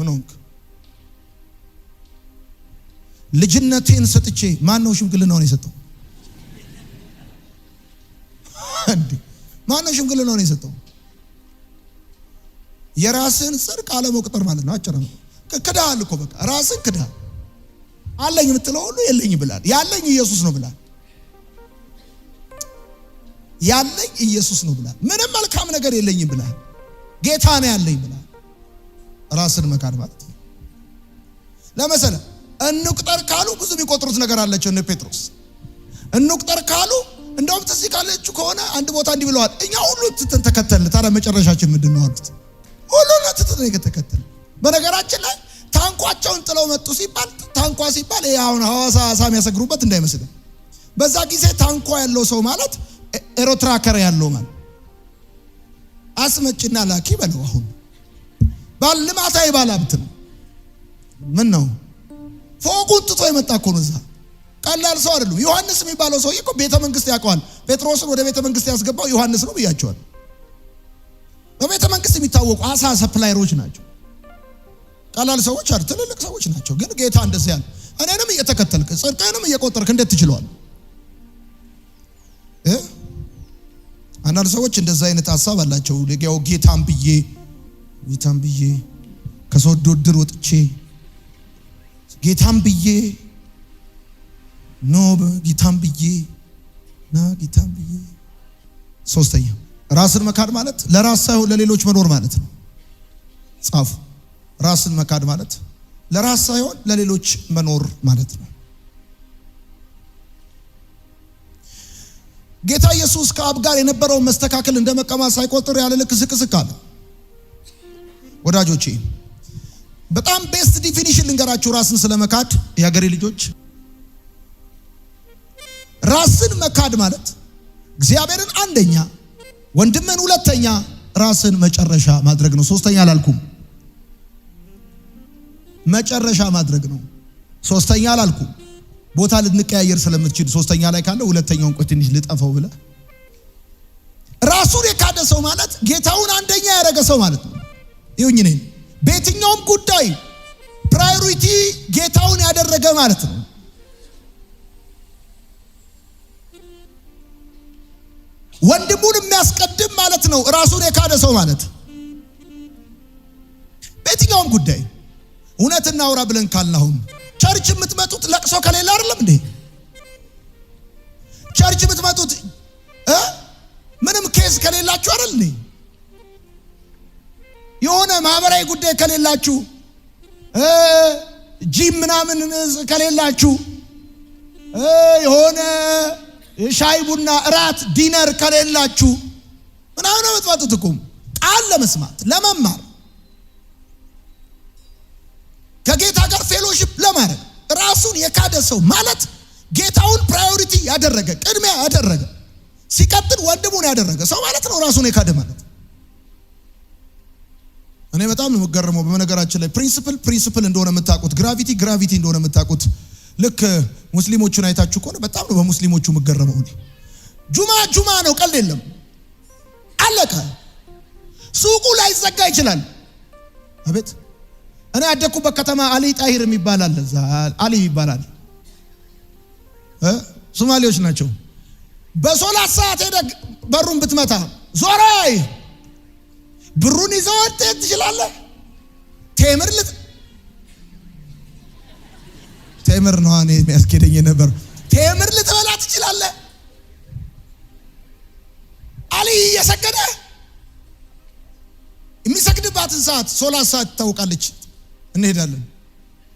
ሆንክ? ልጅነቴን ሰጥቼ ማን ነው ሽምግልናውን የሰጠው? እንዴ ማን ነው ሽምግልናውን የሰጠው? የራስን ጽድቅ አለመቁጠር ማለት ነው። አጭር ነው። ክዳል እኮ በቃ ራስን ክዳል። አለኝ የምትለው ሁሉ የለኝ ብላል። ያለኝ ኢየሱስ ነው ብላል። ያለኝ ኢየሱስ ነው ብላል። ምንም መልካም ነገር የለኝም ብላል። ጌታ ነው ያለኝ ብላል። ራስን መካድ ማለት ነው። ለምሳሌ እንቁጠር ካሉ ብዙ የሚቆጥሩት ነገር አላቸው። እነ ጴጥሮስ እንቁጠር ካሉ እንደውም ትዝ ካላችሁ ከሆነ አንድ ቦታ እንዲህ ብለዋል፣ እኛ ሁሉ ትተን ተከተልን። ታዲያ መጨረሻችን ምንድን ነው አሉት። ሁሉን ትተን ተከተልን። በነገራችን ላይ ታንኳቸውን ጥለው መጡ ሲባል ታንኳ ሲባል አሁን ሐዋሳ አሳ የሚያሰግሩበት እንዳይመስል። በዛ ጊዜ ታንኳ ያለው ሰው ማለት ኤሮትራከር ያለው ማለት አስመጭና ላኪ በለው። አሁን ባልማታዊ ባላብት ነው። ምን ነው ፎቁን ጥቶ የመጣ እኮ ነው። እዛ ቀላል ሰው አይደለም። ዮሐንስ የሚባለው ሰው እኮ ቤተ መንግስት ያውቀዋል። ጴጥሮስን ወደ ቤተ መንግስት ያስገባው ዮሐንስ ነው ብያቸዋል። በቤተ መንግስት የሚታወቁ አሳ ሰፕላየሮች ናቸው። ቀላል ሰዎች አይደል፣ ትልልቅ ሰዎች ናቸው። ግን ጌታ እንደዚህ ያለ እኔንም እየተከተልክ ጽድቅንም እየቆጠርክ እንዴት ትችለዋል? አንዳንድ ሰዎች እንደዛ አይነት ሐሳብ አላቸው። ለጌው ጌታን ብዬ ከሶዶ ድር ወጥቼ ጌታን ብዬ ጌታን ብዬ። ሶስተኛ ራስን መካድ ማለት ለራስ ሳይሆን ለሌሎች መኖር ማለት ነው። ጻፉ። ራስን መካድ ማለት ለራስ ሳይሆን ለሌሎች መኖር ማለት ነው። ጌታ ኢየሱስ ከአብ ጋር የነበረውን መስተካከል እንደመቀማት ሳይቆጥር ያለ ልክ ዝቅ አለ። ወዳጆቼ በጣም ቤስት ዲፊኒሽን ልንገራችሁ ራስን ስለመካድ የሀገሬ ልጆች። ራስን መካድ ማለት እግዚአብሔርን አንደኛ፣ ወንድምን ሁለተኛ፣ ራስን መጨረሻ ማድረግ ነው። ሶስተኛ አላልኩም፣ መጨረሻ ማድረግ ነው። ሶስተኛ አላልኩም። ቦታ ልንቀያየር ስለምትችል ሶስተኛ ላይ ካለ ሁለተኛውን ቆይ ትንሽ ልጠፈው ብለ ራሱን የካደ ሰው ማለት ጌታውን አንደኛ ያደረገ ሰው ማለት ነው። ይሁን ነኝ በየትኛውም ጉዳይ ፕራዮሪቲ ጌታውን ያደረገ ማለት ነው። ወንድሙን የሚያስቀድም ማለት ነው። ራሱን የካደ ሰው ማለት በየትኛውም ጉዳይ እውነት እናውራ ብለን ካልናሁን ቸርች የምትመጡት ለቅሶ ከሌለ አይደለም እንዴ? ቸርች ብትመጡት ምንም ኬስ ከሌላችሁ አይደል ነኝ የሆነ ማህበራዊ ጉዳይ ከሌላችሁ ጂም ምናምን ከሌላችሁ የሆነ ሻይ ቡና እራት ዲነር ከሌላችሁ ምናምን ብትመጡት እኮ ቃል ለመስማት ለመማር ከጌታ ጋር ፌሎሺፕ ለማድረግ ራሱን የካደ ሰው ማለት ጌታውን ፕራዮሪቲ ያደረገ ቅድሚያ ያደረገ ሲቀጥል ወንድሙን ያደረገ ሰው ማለት ነው ራሱን የካደ ማለት። እኔ በጣም ነው የምገረመው በመነገራችን ላይ ፕሪንሲፕል እንደሆነ የምታውቁት ግራቪቲ እንደሆነ የምታውቁት ልክ ሙስሊሞቹን አይታችሁ ከሆነ በጣም ነው በሙስሊሞቹ የምገረመው። ጁማ ነው ቀልድ የለም አለቀ። ሱቁ ላይ ዘጋ ይችላል። አቤት እኔ ያደኩበት ከተማ አሊ ጣሂር የሚባል አለ። አሊ ይባላል። ሶማሌዎች ናቸው። በሶላት ሰዓት ሄደ በሩን ብትመታ ዞራይ ብሩን ይዘው ወጥተህ ትችላለህ። ቴምር ነው እኔ የሚያስኬደኝ ነበር። ቴምር ልትበላ ትችላለህ። አሊ እየሰገደ የሚሰግድባትን ሰዓት ሶላት ሰዓት ታውቃለች። እንሄዳለን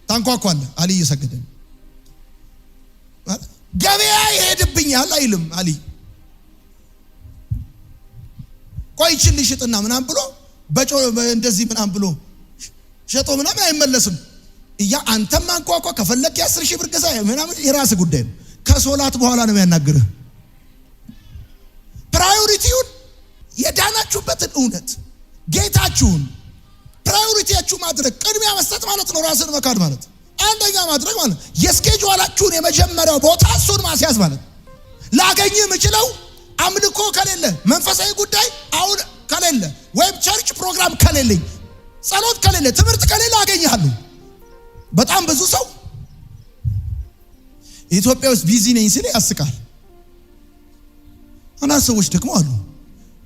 ታንኳኳለህ። አሊ እየሰገደ ገበያ ይሄድብኛል አይልም። አሊ ቆይችል ሽጥና ምናም ብሎ እንደዚህ ምናም ብሎ ሸጦ ምናም አይመለስም። አንተም አንኳኳ ከፈለክ 10,000 ብር ገዛ ምናም የራስ ጉዳይ ነው። ከሶላት በኋላ ነው የሚያናግርህ። ፕራዮሪቲውን የዳናችሁበትን እውነት ጌታችሁን ፕራዮሪቲያችሁ ማድረግ ቅድሚያ መስጠት ማለት ነው። ራስን መካድ ማለት አንደኛ ማድረግ ማለት የስኬጁላችሁን የመጀመሪያው ቦታ እሱን ማስያዝ ማለት። ላገኝ የምችለው አምልኮ ከሌለ መንፈሳዊ ጉዳይ አሁን ከሌለ ወይም ቸርች ፕሮግራም ከሌለኝ ጸሎት ከሌለ ትምህርት ከሌለ አገኛለሁ። በጣም ብዙ ሰው ኢትዮጵያ ውስጥ ቢዚ ነኝ ሲል ያስቃል። አንዳንድ ሰዎች ደግሞ አሉ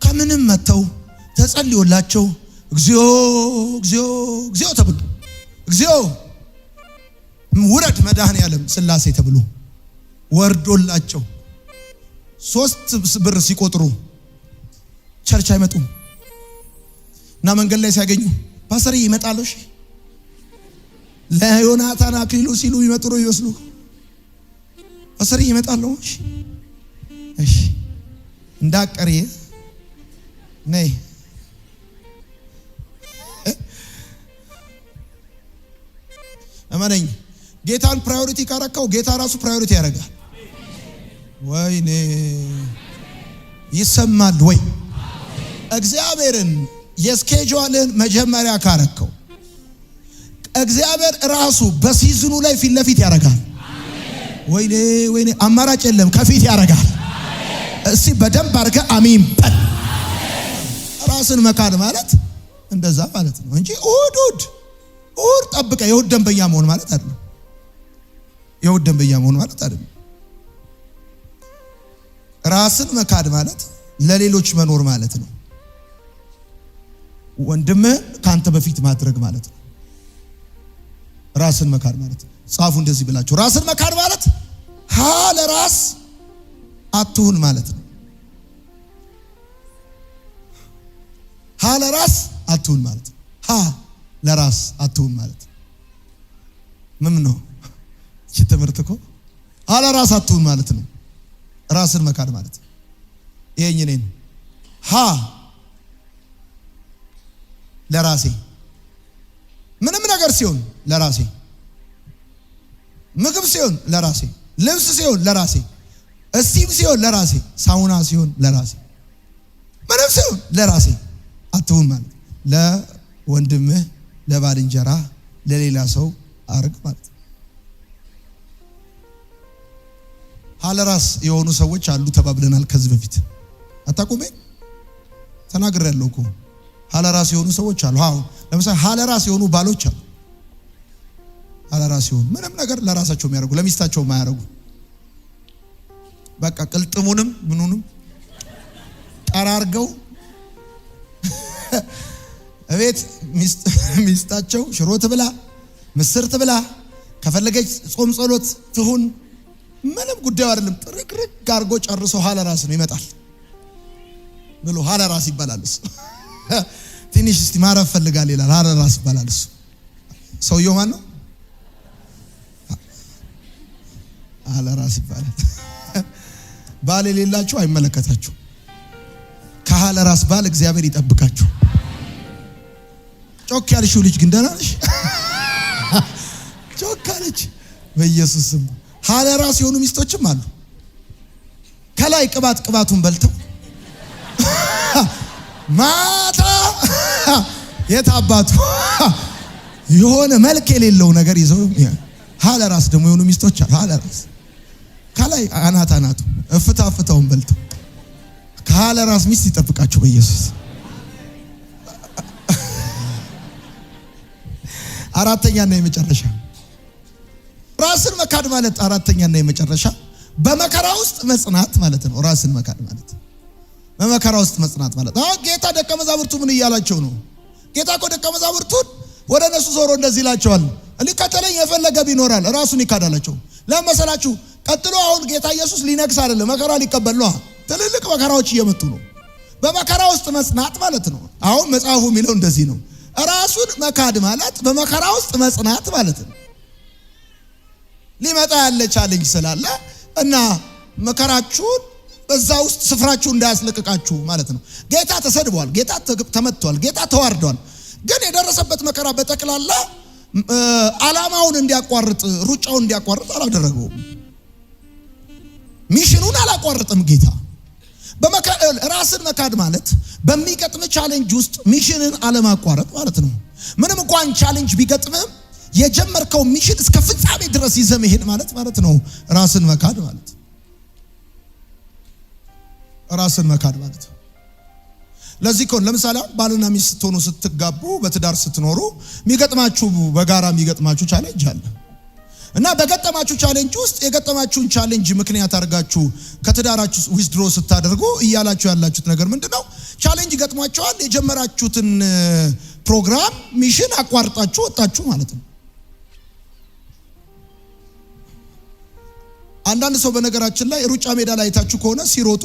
ከምንም መተው ተጸልዮላቸው እግዚኦ ተብሎ እግዚኦ ውረድ መድኃኔዓለም ሥላሴ ተብሎ ወርዶላቸው 3 ብር ሲቆጥሩ ቸርች አይመጡም እና መንገድ ላይ ሲያገኙ ፓስተር ይመጣሉ። እሺ ለዮናታን አክሊሉ ሲሉ ይመጥሩ ይወስሉ ፓስተር ይመጣሉ። እሺ እንዳቀሪ ነይ እመነኝ። ጌታን ፕራዮሪቲ ካረከው ጌታ ራሱ ፕራዮሪቲ ያደርጋል። ወይኔ ይሰማል ወይ? እግዚአብሔርን የስኬጁልን መጀመሪያ ካረከው እግዚአብሔር ራሱ በሲዝኑ ላይ ፊት ለፊት ያደርጋል። ወይኔ አማራጭ የለም ከፊት ያደርጋል። እስቲ በደንብ አድርገህ አሜን በል። ራስን መካድ ማለት እንደዛ ማለት ነው እንጂ እሑድ ጠብቀህ የእሑድ ደንበኛ መሆን ማለት አይደለም። የእሑድ ደንበኛ መሆን ማለት አይደለም። ራስን መካድ ማለት ለሌሎች መኖር ማለት ነው። ወንድምህን ካንተ በፊት ማድረግ ማለት ነው። ራስን መካድ ማለት ጻፉ እንደዚህ ብላችሁ ራስን መካድ ማለት ለራስ አትሁን ማለት ነው። ለራስ አትሁን ማለት ነው። ለራስ አትሁን ማለት ምን ነው? እቺ ትምህርት እኮ ለራስ አትሁን ማለት ነው። ራስን መካድ ማለት ይሄኝ ነኝ ለራሴ ምንም ነገር ሲሆን ለራሴ፣ ምግብ ሲሆን ለራሴ፣ ልብስ ሲሆን ለራሴ፣ እስቲም ሲሆን ለራሴ፣ ሳውና ሲሆን ለራሴ፣ ምንም ሲሆን ለራሴ አትሁን ማለት ለወንድምህ፣ ለባልንጀራ፣ ለሌላ ሰው አርግ ማለት። ለራስ የሆኑ ሰዎች አሉ ተባብለናል ከዚህ በፊት አታቁሜ ተናግሬያለሁ እኮ። ለራስ የሆኑ ሰዎች አሉ። ለምሳሌ ለራስ የሆኑ ባሎች አሉ። ለራስ የሆኑ ምንም ነገር ለራሳቸው የሚያደርጉ ለሚስታቸው የማያደርጉ በቃ ቅልጥሙንም ምኑንም ጠራርገው እቤት ሚስታቸው ሽሮ ትብላ ምስር ትብላ ከፈለገች ጾም ጸሎት ትሁን ምንም ጉዳዩ አይደለም። ጥርግርግ አድርጎ ጨርሶ ሀለ ራስ ነው ይመጣል ብሎ ሀለ ራስ ይባላል እሱ። ትንሽ እስቲ ማረፍ ፈልጋል ይላል ሀለ ራስ ይባላል እሱ። ሰውየው ማን ነው? ሀለ ራስ ይባላል። ባል የሌላችሁ አይመለከታችሁ። ከሀለ ራስ ባል እግዚአብሔር ይጠብቃችሁ። ጮክ ያልሽው ልጅ ግን ደህና ነሽ? ጮክ አለች በኢየሱስ ስም። ሀለ ራስ የሆኑ ሚስቶችም አሉ። ከላይ ቅባቱን በልተው ማታ የታባቱ የሆነ መልክ የሌለው ነገር ይዘው ሀለ ራስ ደግሞ የሆኑ ሚስቶች አሉ። ሀለ ራስ ከላይ አናቱ እፍታውን በልተው ከሀለ ራስ ሚስት ይጠብቃችሁ በኢየሱስ። አራተኛና የመጨረሻ ራስን መካድ ማለት አራተኛና የመጨረሻ በመከራ ውስጥ መጽናት ማለት ነው። ራስን መካድ ማለት በመከራ ውስጥ መጽናት ማለት ጌታ ደቀ መዛሙርቱ ምን እያላቸው ነው? ጌታ እኮ ደቀ መዛሙርቱን ወደ እነሱ ዞሮ እንደዚህ ይላቸዋል፣ ሊከተለኝ የፈለገ ቢኖራል ራሱን ይካዳላቸው። ለመሰላችሁ ቀጥሎ አሁን ጌታ ኢየሱስ ሊነግስ አይደለም፣ መከራ ሊቀበል ነው። ትልልቅ መከራዎች እየመጡ ነው። በመከራ ውስጥ መጽናት ማለት ነው። አሁን መጽሐፉ የሚለው እንደዚህ ነው። ራሱን መካድ ማለት በመከራ ውስጥ መጽናት ማለት ነው። ሊመጣ ያለ ቻሌንጅ ስላለ እና መከራችሁን በዛ ውስጥ ስፍራችሁ እንዳያስለቅቃችሁ ማለት ነው። ጌታ ተሰድቧል፣ ጌታ ተመቷል፣ ጌታ ተዋርዷል። ግን የደረሰበት መከራ በጠቅላላ ዓላማውን እንዲያቋርጥ ሩጫውን እንዲያቋርጥ አላደረገውም። ሚሽኑን አላቋርጥም ጌታ። ራስን መካድ ማለት በሚገጥም ቻሌንጅ ውስጥ ሚሽንን አለማቋረጥ ማለት ነው። ምንም እንኳን ቻሌንጅ ቢገጥምም የጀመርከው ሚሽን እስከ ፍጻሜ ድረስ ይዘህ መሄድ ማለት ነው። ራስን መካድ ማለት ራስን መካድ ማለት ለዚህ ኮን ለምሳሌ ባልና ሚስት ስትሆኑ ስትጋቡ በትዳር ስትኖሩ የሚገጥማችሁ በጋራ የሚገጥማችሁ ቻሌንጅ አለ እና በገጠማችሁ ቻሌንጅ ውስጥ የገጠማችሁን ቻሌንጅ ምክንያት አድርጋችሁ ከትዳራችሁ ዊዝድሮ ስታደርጉ እያላችሁ ያላችሁት ነገር ምንድነው? ቻሌንጅ ገጥሟችኋል። የጀመራችሁትን ፕሮግራም ሚሽን አቋርጣችሁ ወጣችሁ ማለት ነው። አንዳንድ ሰው በነገራችን ላይ ሩጫ ሜዳ ላይ አይታችሁ ከሆነ ሲሮጡ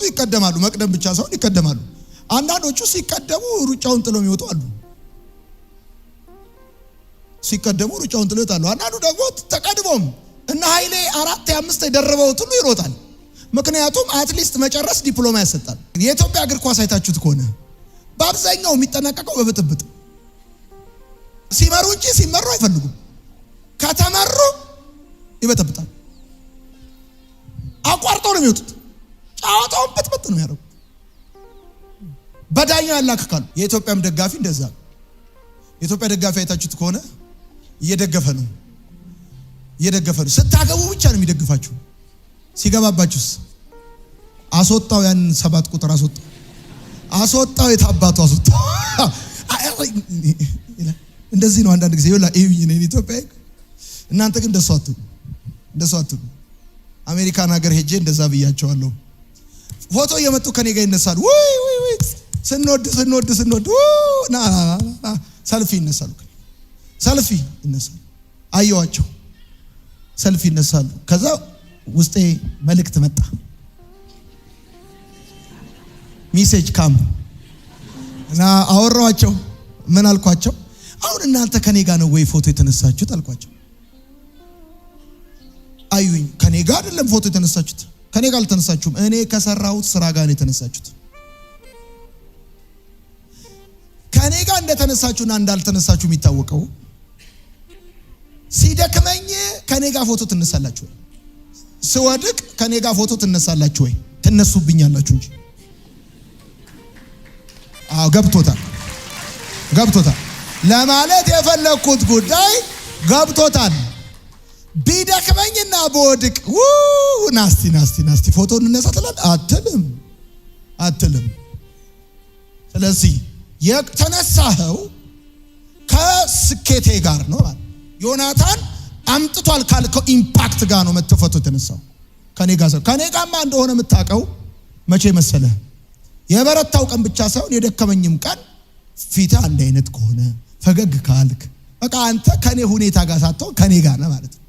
ይቀደማሉ። መቅደም ብቻ ሳይሆን ይቀደማሉ። አንዳንዶቹ ሲቀደሙ ሩጫውን ጥለው የሚወጡ አሉ። ሲቀደሙ ሩጫውን ጥለው ይወጣሉ። አንዳንዱ ደግሞ ተቀድሞም እና ኃይሌ 4 5 የደረበው ሁሉ ይሮጣል። ምክንያቱም አትሊስት መጨረስ ዲፕሎማ ያሰጣል። የኢትዮጵያ እግር ኳስ አይታችሁት ከሆነ በአብዛኛው የሚጠናቀቀው በብጥብጥ ሲመሩ እንጂ ሲመሩ አይፈልጉም። ከተመሩ ይበጠብጣል። አቋርጠው ነው የሚወጡት። ጫዋታውን በጥብጥ ነው የሚያደርጉት። በዳኛው ያላክካሉ። የኢትዮጵያም ደጋፊ እንደዛ ነው። የኢትዮጵያ ደጋፊ አይታችሁት ከሆነ እየደገፈ ነው። ስታገቡ ብቻ ነው የሚደግፋችሁ። ሲገባባችሁስ አስወጣው። ያን 7 ቁጥር አስወጣው። የታባቱ አስወጣው። እንደዚህ ነው አንዳንድ ጊዜ ይላ ኢትዮጵያ። እናንተ ግን እንደሱ አትሉ። አሜሪካን ሀገር ሄጄ እንደዛ ብያቸዋለሁ። ፎቶ እየመጡ ከኔ ጋር ይነሳሉ። ወይ ስንወድ ና ሰልፊ ይነሳሉ። አየዋቸው። ሰልፊ ይነሳሉ። ከዛ ውስጤ መልእክት መጣ። ሜሴጅ ካም እና አወራኋቸው። ምን አልኳቸው? አሁን እናንተ ከኔ ጋር ነው ወይ ፎቶ የተነሳችሁት አልኳቸው። አዩኝ። ከኔ ጋር አይደለም ፎቶ የተነሳችሁት። ከኔ ጋር አልተነሳችሁም። እኔ ከሰራሁት ስራ ጋር ነው የተነሳችሁት። ከኔ ጋር እንደተነሳችሁና እንዳልተነሳችሁ የሚታወቀው ሲደክመኝ ከኔ ጋር ፎቶ ትነሳላችሁ ወይ? ስወድቅ ከኔ ጋር ፎቶ ትነሳላችሁ ወይ? ትነሱብኛላችሁ እንጂ። ገብቶታል ለማለት የፈለኩት ጉዳይ ገብቶታል። ቢደክመኝና በወድቅ ናስቲ ፎቶ እንነሳ አትልም። ስለዚህ የተነሳኸው ከስኬቴ ጋር ነው ማለት ዮናታን አምጥቷል ካልከው ኢምፓክት ጋር ነው መተፈቶ የተነሳው። ከኔ ጋርማ እንደሆነ የምታውቀው መቼ መሰለህ? የበረታው ቀን ብቻ ሳይሆን የደከመኝም ቀን ፊት አንድ አይነት ከሆነ ፈገግ ካልክ በቃ አንተ ከኔ ሁኔታ ጋር ሳትሆን ከኔ ጋር ነው ማለት ነው።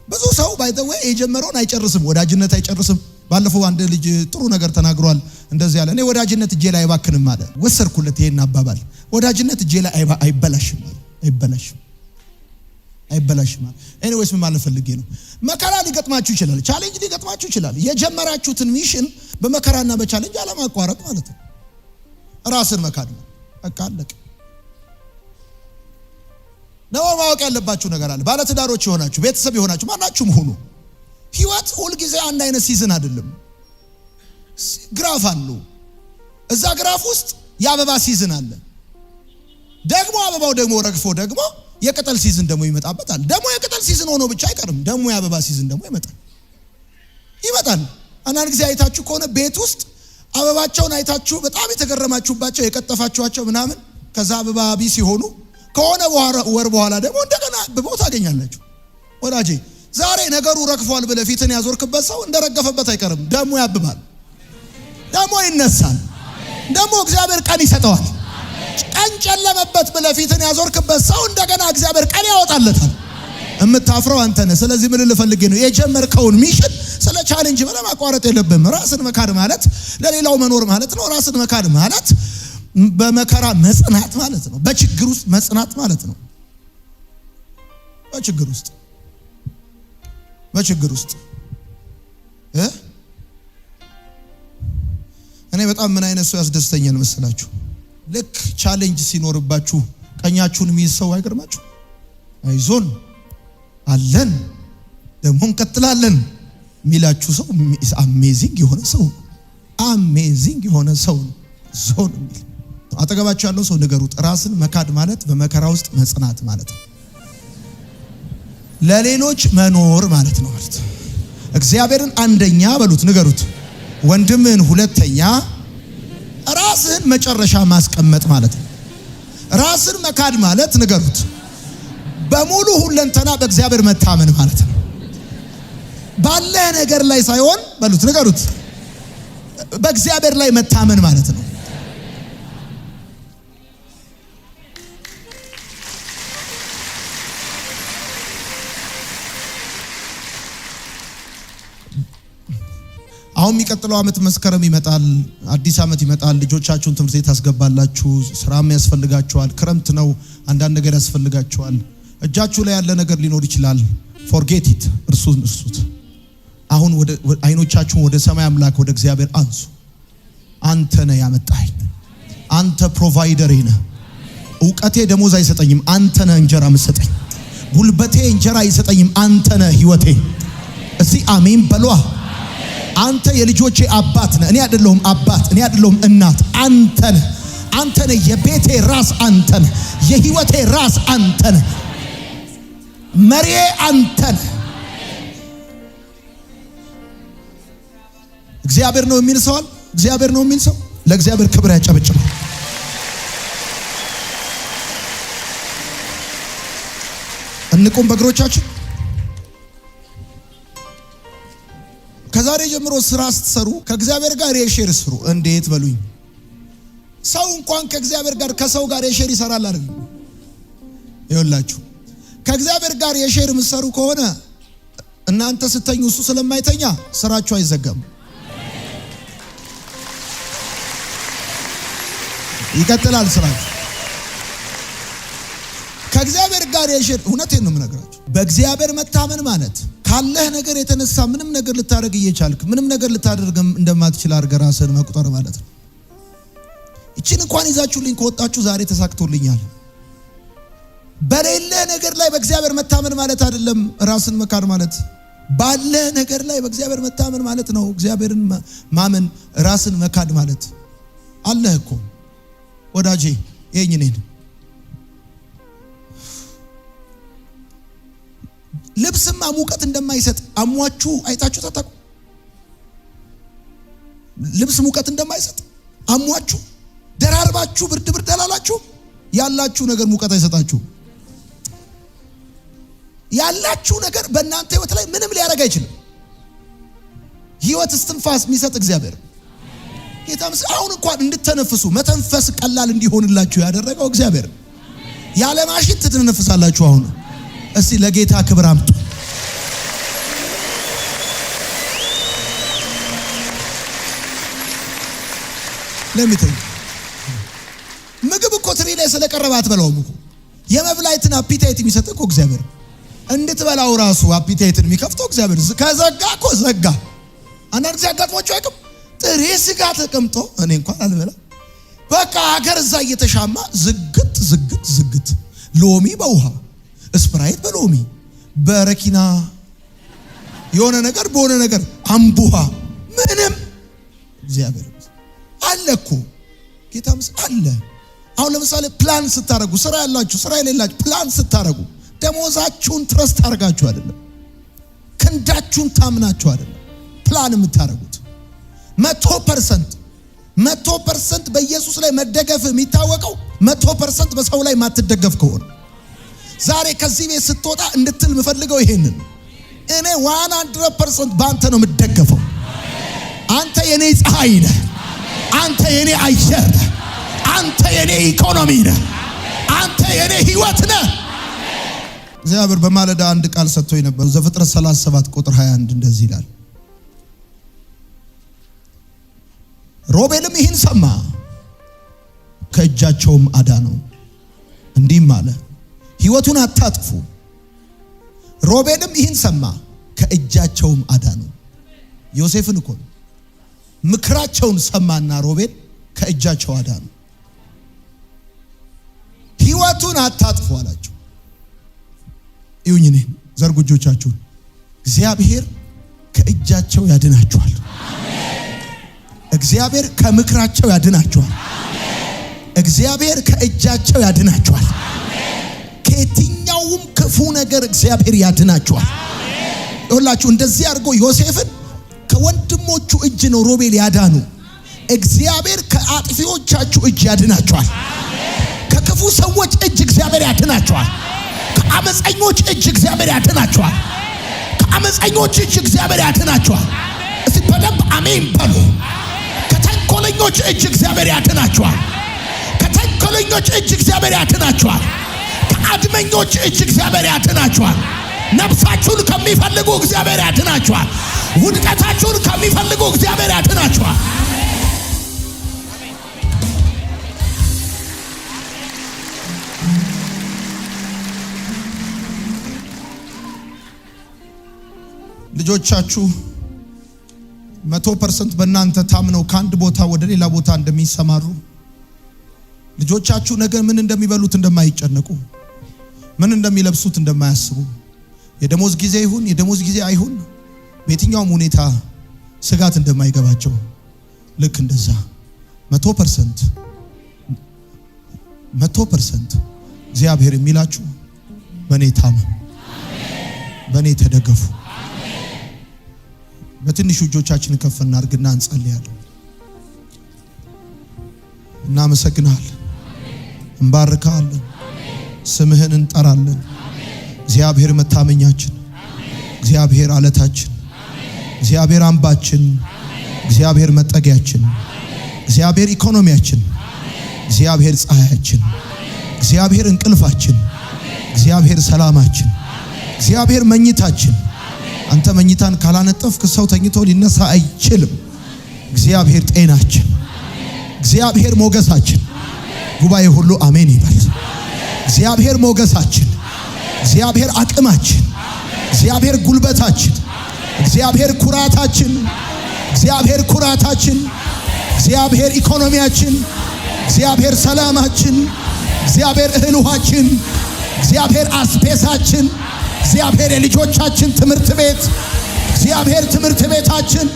ብዙ ሰው ባይ ዘ ዌይ የጀመረውን አይጨርስም፣ ወዳጅነት አይጨርስም። ባለፈው አንድ ልጅ ጥሩ ነገር ተናግሯል። እንደዚህ ያለ እኔ ወዳጅነት እጄ ላይ አይባክንም አለ። ወሰርኩለት ይሄን አባባል። ወዳጅነት እጄ ላይ አይበላሽም አለ። አይበላሽም አለ። ኤኒዌይስ ምን ማለት ፈልጌ ነው? መከራ ሊገጥማችሁ ይችላል፣ ቻሌንጅ ሊገጥማችሁ ይችላል። የጀመራችሁትን ሚሽን በመከራና በቻሌንጅ አለማቋረጥ ማለት ነው። ራስን መካድ ነው። በቃ አለቀ። ነው ማወቅ ያለባችሁ ነገር አለ። ባለትዳሮች የሆናችሁ ቤተሰብ የሆናችሁ ማናችሁም ሁኑ፣ ህይወት ሁሉ ጊዜ አንድ አይነት ሲዝን አይደለም። ግራፍ አለው። እዛ ግራፍ ውስጥ የአበባ ሲዝን አለ። ደግሞ አበባው ደግሞ ረግፎ ደግሞ የቅጠል ሲዝን ደግሞ ይመጣበታል። ደግሞ የቅጠል ሲዝን ሆኖ ብቻ አይቀርም፣ ደግሞ የአበባ ሲዝን ደግሞ ይመጣል። አንዳንድ ጊዜ አይታችሁ ከሆነ ቤት ውስጥ አበባቸውን አይታችሁ በጣም የተገረማችሁባቸው የቀጠፋችኋቸው ምናምን ከዛ አበባ ቢስ ሲሆኑ ከሆነ ወር በኋላ ደግሞ እንደገና አበባው ታገኛላችሁ። ወዳጄ ዛሬ ነገሩ ረግፏል ብለህ ፊትን ያዞርክበት ሰው እንደረገፈበት አይቀርም፣ ደግሞ ያብባል፣ ደግሞ ይነሳል፣ ደግሞ እግዚአብሔር ቀን ይሰጠዋል። ቀን ጨለመበት ብለህ ፊትን ያዞርክበት ሰው እንደገና እግዚአብሔር ቀን ያወጣለታል። የምታፍረው አንተ ነህ። ስለዚህ ምን ልፈልግ ነው? የጀመርከውን ሚሽን ስለ ቻሌንጅ ብለህ ማቋረጥ የለብህም። ራስን መካድ ማለት ለሌላው መኖር ማለት ነው። ራስን መካድ ማለት በመከራ መጽናት ማለት ነው። በችግር ውስጥ መጽናት ማለት ነው። በችግር ውስጥ እኔ በጣም ምን አይነት ሰው ያስደስተኛል መሰላችሁ? ልክ ቻሌንጅ ሲኖርባችሁ ቀኛችሁን የሚይዝ ሰው አይገርማችሁ? አይዞን አለን ደግሞ እንቀጥላለን ሚላችሁ ሰው አሜዚንግ የሆነ ሰው ነው። ዞን የሚል አጠገባችሁ ያለው ሰው ንገሩት። ራስን መካድ ማለት በመከራ ውስጥ መጽናት ማለት ነው። ለሌሎች መኖር ማለት ነው። እግዚአብሔርን አንደኛ በሉት፣ ንገሩት። ወንድምህን ሁለተኛ፣ ራስህን መጨረሻ ማስቀመጥ ማለት ነው። ራስን መካድ ማለት ንገሩት፣ በሙሉ ሁለንተና በእግዚአብሔር መታመን ማለት ነው። ባለ ነገር ላይ ሳይሆን በሉት፣ ንገሩት፣ በእግዚአብሔር ላይ መታመን ማለት ነው። አሁን የሚቀጥለው ዓመት መስከረም ይመጣል፣ አዲስ ዓመት ይመጣል። ልጆቻችሁን ትምህርት ቤት ታስገባላችሁ፣ ስራም ያስፈልጋችኋል። ክረምት ነው፣ አንዳንድ ነገር ያስፈልጋችኋል። እጃችሁ ላይ ያለ ነገር ሊኖር ይችላል። ፎርጌት ኢት፣ እርሱት። አሁን አይኖቻችሁን ወደ ሰማይ አምላክ ወደ እግዚአብሔር አንሱ። አንተ ነህ ያመጣኸኝ፣ አንተ ፕሮቫይደሬ ነህ። እውቀቴ ደሞዝ አይሰጠኝም፣ አንተ ነህ እንጀራ የምትሰጠኝ። ጉልበቴ እንጀራ አይሰጠኝም፣ አንተ ነህ ህይወቴ። እስቲ አሜን በሏ። አንተ የልጆቼ አባት ነህ። እኔ አይደለሁም አባት፣ እኔ አይደለሁም እናት፣ አንተ ነህ የቤቴ ራስ፣ አንተ ነህ የህይወቴ ራስ፣ አንተ ነህ መሪዬ፣ አንተ ነህ። እግዚአብሔር ነው የሚል ሰው እግዚአብሔር ነው የሚል ሰው ለእግዚአብሔር ክብር ያጨበጭባል። እንቁም በእግሮቻችን። ከዛሬ ጀምሮ ስራ ስትሰሩ ከእግዚአብሔር ጋር የሼር ስሩ። እንዴት በሉኝ? ሰው እንኳን ከእግዚአብሔር ጋር ከሰው ጋር የሼር ይሰራል አይደል? ይኸውላችሁ ከእግዚአብሔር ጋር የሼር የምትሰሩ ከሆነ እናንተ ስተኙ እሱ ስለማይተኛ ስራችሁ አይዘጋም፣ ይቀጥላል ስራችሁ። ከእግዚአብሔር ጋር የሼር እውነቴን ነው የምነግራችሁ። በእግዚአብሔር መታመን ማለት ካለህ ነገር የተነሳ ምንም ነገር ልታደርግ እየቻልክ ምንም ነገር ልታደርግ እንደማትችል አድርገህ ራስህን መቁጠር ማለት ነው። እቺን እንኳን ይዛችሁልኝ ከወጣችሁ ዛሬ ተሳክቶልኛል። በሌለ ነገር ላይ በእግዚአብሔር መታመን ማለት አይደለም ራስን መካድ ማለት። ባለ ነገር ላይ በእግዚአብሔር መታመን ማለት ነው። እግዚአብሔርን ማመን ራስን መካድ ማለት። አለህ እኮ ወዳጄ ይሄኝ ነኝ። ልብስማ ሙቀት እንደማይሰጥ አሟችሁ አይታችሁ ታጣቁ። ልብስ ሙቀት እንደማይሰጥ አሟችሁ ደራርባችሁ ብርድ አላላችሁ። ያላችሁ ነገር ሙቀት አይሰጣችሁ። ያላችሁ ነገር በእናንተ ህይወት ላይ ምንም ሊያደርግ አይችልም። ህይወት እስትንፋስ የሚሰጥ እግዚአብሔር ጌታምስ አሁን እንኳን እንድትተነፍሱ መተንፈስ ቀላል እንዲሆንላችሁ ያደረገው እግዚአብሔር። ያለ ማሽን ትተነፍሳላችሁ። አሁን እስቲ ለጌታ ክብር አምጡ። ለሚተኝ ምግብ እኮ ትሪ ላይ ስለቀረበ አትበላውም እኮ። የመብላይትን አፒታይት የሚሰጥ እኮ እግዚአብሔር፣ እንድትበላው ራሱ አፒታይትን የሚከፍተው እግዚአብሔር። ከዘጋ እኮ ዘጋ። አንዳንድ ጊዜ አጋጥሟቸው አይቀም ጥሬ ስጋ ተቀምጦ እኔ እንኳን አልበላ በቃ ሀገር እዛ እየተሻማ ዝግት ሎሚ በውሃ ስፕራይት በሎሚ በረኪና የሆነ ነገር በሆነ ነገር አምቡሃ ምንም እግዚአብሔር አለ እኮ ጌታ አለ። አሁን ለምሳሌ ፕላን ስታረጉ ስራ ያላችሁ ስራ የሌላችሁ ፕላን ስታረጉ ደሞዛችሁን ትረስት አድርጋችሁ አይደለም፣ ክንዳችሁን ታምናችሁ አይደለም ፕላን የምታረጉት። 100% በኢየሱስ ላይ መደገፍ የሚታወቀው 100% በሰው ላይ ማትደገፍ ከሆነ ዛሬ ከዚህ ቤት ስትወጣ እንድትል የምፈልገው ይሄንን እኔ 100% በአንተ ነው የምደገፈው። አንተ የኔ ፀሐይ ነህ፣ አንተ የኔ አየር ነህ፣ አንተ የኔ ኢኮኖሚ ነህ፣ አንተ የኔ ህይወት ነህ። እግዚአብሔር በማለዳ አንድ ቃል ሰጥቶኝ ነበር። ዘፍጥረት 37 ቁጥር 21 እንደዚህ ይላል፣ ሮቤልም ይህን ሰማ ከእጃቸውም አዳነው፣ እንዲህም አለ ህይወቱን አታጥፉ። ሮቤልም ይህን ሰማ ከእጃቸውም አዳነው። ዮሴፍን እኮ ምክራቸውን ሰማና ሮቤል ከእጃቸው አዳነው። ህይወቱን አታጥፉ አላቸው። ይሁን እኔ ዘርጉ እጆቻችሁን። እግዚአብሔር ከእጃቸው ያድናቸዋል። እግዚአብሔር ከምክራቸው ያድናቸዋል። እግዚአብሔር ከእጃቸው ያድናቸዋል። ከየትኛውም ክፉ ነገር እግዚአብሔር ያድናቸዋል። ይሁላችሁ እንደዚህ አድርጎ ዮሴፍን ከወንድሞቹ እጅ ነው ሮቤል ያዳኑ። እግዚአብሔር ከአጥፊዎቻችሁ እጅ ያድናቸዋል። ከክፉ ሰዎች እጅ እግዚአብሔር ያድናቸዋል። ከአመፀኞች እጅ እግዚአብሔር ያድናቸዋል። ከአመፀኞች እጅ እግዚአብሔር ያድናቸዋል። እስቲ በደንብ አሜን በሉ። ከተንኮለኞች እጅ እግዚአብሔር ያድናቸዋል። ከተንኮለኞች እጅ እግዚአብሔር ያድናቸዋል። ከአድመኞች እጅ እግዚአብሔር ያድናቸዋል። ነፍሳችሁን ከሚፈልጉ እግዚአብሔር ያድናቸዋል። ውድቀታችሁን ከሚፈልጉ እግዚአብሔር ያድናቸዋል። ልጆቻችሁ 100% በእናንተ ታምነው ከአንድ ቦታ ወደ ሌላ ቦታ እንደሚሰማሩ፣ ልጆቻችሁ ነገ ምን እንደሚበሉት እንደማይጨነቁ፣ ምን እንደሚለብሱት እንደማያስቡ፣ የደሞዝ ጊዜ ይሁን የደሞዝ ጊዜ አይሁን በየትኛውም ሁኔታ ስጋት እንደማይገባቸው፣ ልክ እንደዛ 100% እግዚአብሔር የሚላችሁ በእኔ ታመኑ፣ በእኔ ተደገፉ። በትንሹ እጆቻችንን ከፍ እናድርግና እንጸልያለን። እናመሰግናለን፣ እንባርካለን፣ ስምህን እንጠራለን። እግዚአብሔር መታመኛችን፣ እግዚአብሔር አለታችን፣ እግዚአብሔር አምባችን፣ እግዚአብሔር መጠጊያችን፣ እግዚአብሔር ኢኮኖሚያችን፣ እግዚአብሔር ፀሐያችን፣ እግዚአብሔር እንቅልፋችን፣ እግዚአብሔር ሰላማችን፣ እግዚአብሔር መኝታችን። አንተ መኝታን ካላነጠፍክ ሰው ተኝቶ ሊነሳ አይችልም። እግዚአብሔር ጤናችን፣ እግዚአብሔር ሞገሳችን። ጉባኤ ሁሉ አሜን ይበል። እግዚአብሔር ሞገሳችን፣ እግዚአብሔር አቅማችን፣ እግዚአብሔር ጉልበታችን፣ እግዚአብሔር ኩራታችን፣ እግዚአብሔር ኩራታችን፣ እግዚአብሔር ኢኮኖሚያችን፣ እግዚአብሔር ሰላማችን፣ እግዚአብሔር እህል ውሃችን፣ እግዚአብሔር አስፔሳችን፣ እግዚአብሔር የልጆቻችን ትምህርት ቤት፣ እግዚአብሔር ትምህርት ቤታችን፣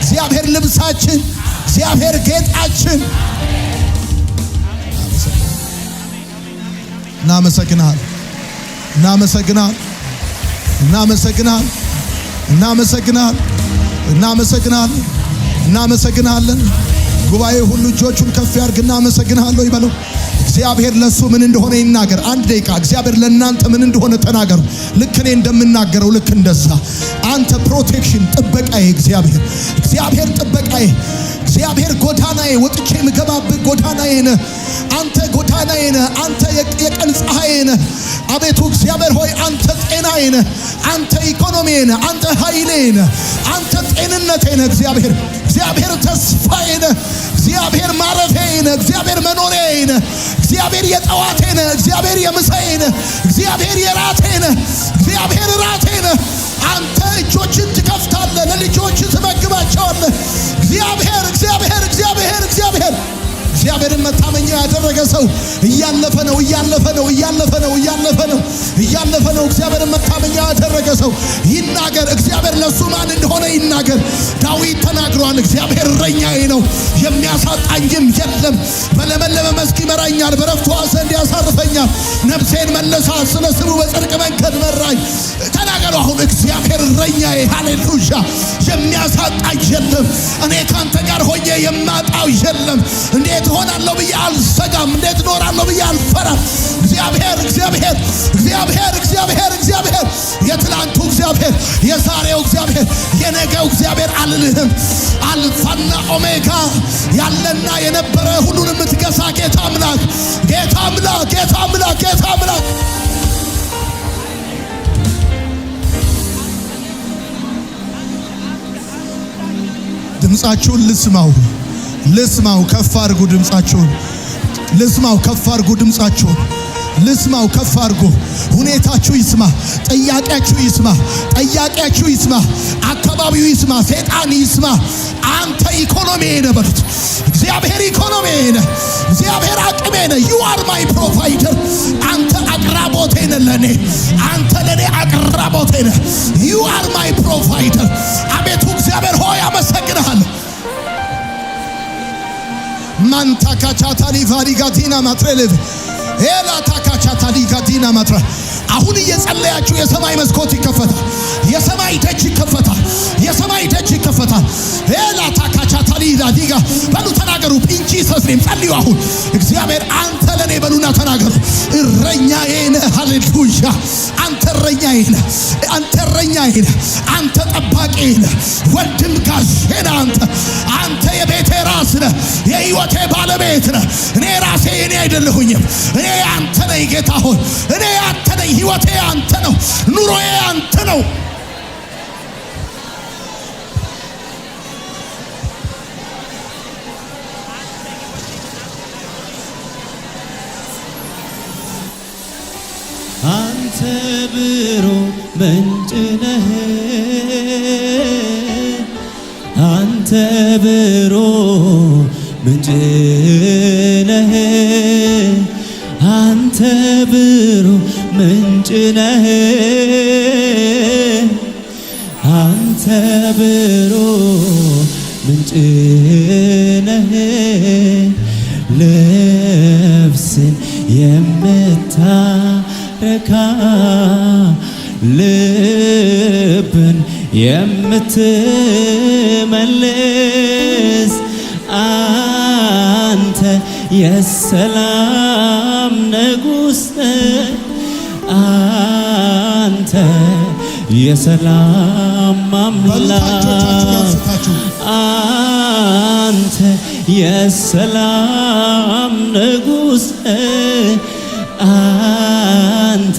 እግዚአብሔር ልብሳችን፣ እግዚአብሔር ጌጣችን። እናመሰግናለን፣ እናመሰግናለን፣ እናመሰግናለን፣ እናመሰግናለን፣ እናመሰግናለን፣ እናመሰግናለን። ጉባኤ ሁሉ እጆቹን ከፍ ያርግ። እናመሰግናለሁ ይበለው። እግዚአብሔር ለሱ ምን እንደሆነ ይናገር። አንድ ደቂቃ እግዚአብሔር ለእናንተ ምን እንደሆነ ተናገሩ። ልክ እኔ እንደምናገረው ልክ እንደዛ አንተ ፕሮቴክሽን ጥበቃዬ፣ እግዚአብሔር ጥበቃዬ፣ እግዚአብሔር ጎዳናዬ፣ ወጥቼ የምገባበት ጎዳናዬ ነህ። አንተ ጎዳናዬ ነህ። አንተ የቀን ፀሐዬ ነህ። አቤቱ እግዚአብሔር ሆይ አንተ ጤናዬ ነህ። አንተ ኢኮኖሚዬ ነህ። አንተ ኃይሌ ነህ። አንተ ጤንነቴ ነህ። እግዚአብሔር ተስፋዬ ነህ። እግዚአብሔር ማረፊያዬ ነህ። እግዚአብሔር መኖሪያዬ ነህ። እግዚአብሔር የጠዋቴ ነህ። እግዚአብሔር የምሳዬ ነህ። እግዚአብሔር የራቴ ነህ። እግዚአብሔር ራቴ ነህ። አንተ እጆችን ትከፍታለህ፣ ለልጆች ትመግባቸዋለህ። እግዚአብሔር እግዚአብሔር እግዚአብሔር እግዚአብሔር እግዚአብሔርን መታመኛ ያደረገ ሰው እያለፈ ነው እያለፈ ነው እያለፈ ነው እያለፈ ነው እያለፈ ነው። እግዚአብሔርን መታመኛ ያደረገ ሰው ይናገር። እግዚአብሔር ለሱ ማን እንደሆነ ይናገር። ዳዊት ተናግሯል። እግዚአብሔር እረኛዬ ነው፣ የሚያሳጣኝም የለም። በለመለመ መስክ ይመራኛል፣ በዕረፍቱ ውኃ ዘንድ ያሳርፈኛል። ነፍሴን መለሳት፣ ስለ ስሙ በጽድቅ መንገድ መራኝ። ተናገሩ አሁን። እግዚአብሔር እረኛዬ፣ ሃሌሉያ። የሚያሳጣኝ የለም። እኔ ካንተ ጋር ሆኜ የማጣው የለም። እንዴት ሆናለሁ ብዬ አልሰጋም። እንዴት ኖራለሁ ብዬ አልፈራም። እግዚአብሔር እግዚአብሔር እግዚአብሔር እግዚአብሔር እግዚአብሔር የትላንቱ እግዚአብሔር፣ የዛሬው እግዚአብሔር፣ የነገው እግዚአብሔር አልልህም። አልፋና ኦሜጋ ያለና የነበረ ሁሉን የምትገዛ ጌታ አምላክ ጌታ አምላክ ጌታ አምላክ ጌታ አምላክ ድምጻችሁን ልስማው ከፍ አድርጉ። ድምጻችሁን ልስማው ከፍ አድርጉ። ድምጻችሁን ልስማው ከፍ አድርጉ። ሁኔታችሁ ይስማ፣ ጥያቄያችሁ ይስማ፣ ጠያቂያችሁ ይስማ፣ አካባቢው ይስማ፣ ሰይጣን ይስማ። አንተ ኢኮኖሚዬ ነህ በሉት። እግዚአብሔር ኢኮኖሚዬ ነህ። እግዚአብሔር አቅሜ ነህ። you are my provider። አንተ አቅራቦቴ ነህ ለኔ። አንተ ለኔ አቅራቦቴ ነህ። you are my provider። አቤቱ እግዚአብሔር ሆይ አመሰግንሃለሁ። ማንታካቻታሊ ቫሪጋቲና ማትረለቭ ኤላ ታካቻታሊ ጋዲና ማትረ አሁን እየጸለያችሁ የሰማይ መስኮት ይከፈታል። የሰማይ ደጅ ይከፈታል። የሰማይ ደጅ ይከፈታል። ኤላ ታካቻታሊ ዳዲጋ በሉ ተናገሩ። እንጂ ሰስኔም ጸልዩ። አሁን እግዚአብሔር አንተ ለኔ በሉና ተናገሩ። እረኛዬ ነህ። ሃሌሉያ። አንተ እረኛዬ ነህ። አንተ እረኛዬ ነህ። አንተ ጠባቂዬ ነህ። ወንድም ጋሼ ነህ። አንተ የቤቴ ራስ ነህ። የሕይወቴ ባለቤት ነህ። እኔ ራሴ እኔ አይደለሁኝም። እኔ አንተ ነኝ ጌታ ሆይ። እኔ አንተ ነኝ። ሕይወቴ አንተ ነው። ኑሮዬ አንተ ነው። አንተ ብሩህ ምንጭ ነህ። አንተ ብሩህ ምንጭ ነህ። አንተ ብሩህ ምንጭ ነህ። አንተ ብሩህ ምንጭ ነህ። ነፍስን የምታረካ ልብን የምትመልስ አንተ የሰላም ንጉሥ ነህ። አንተ የሰላም አምላክ አንተ የሰላም ንጉሥ ነህ። አንተ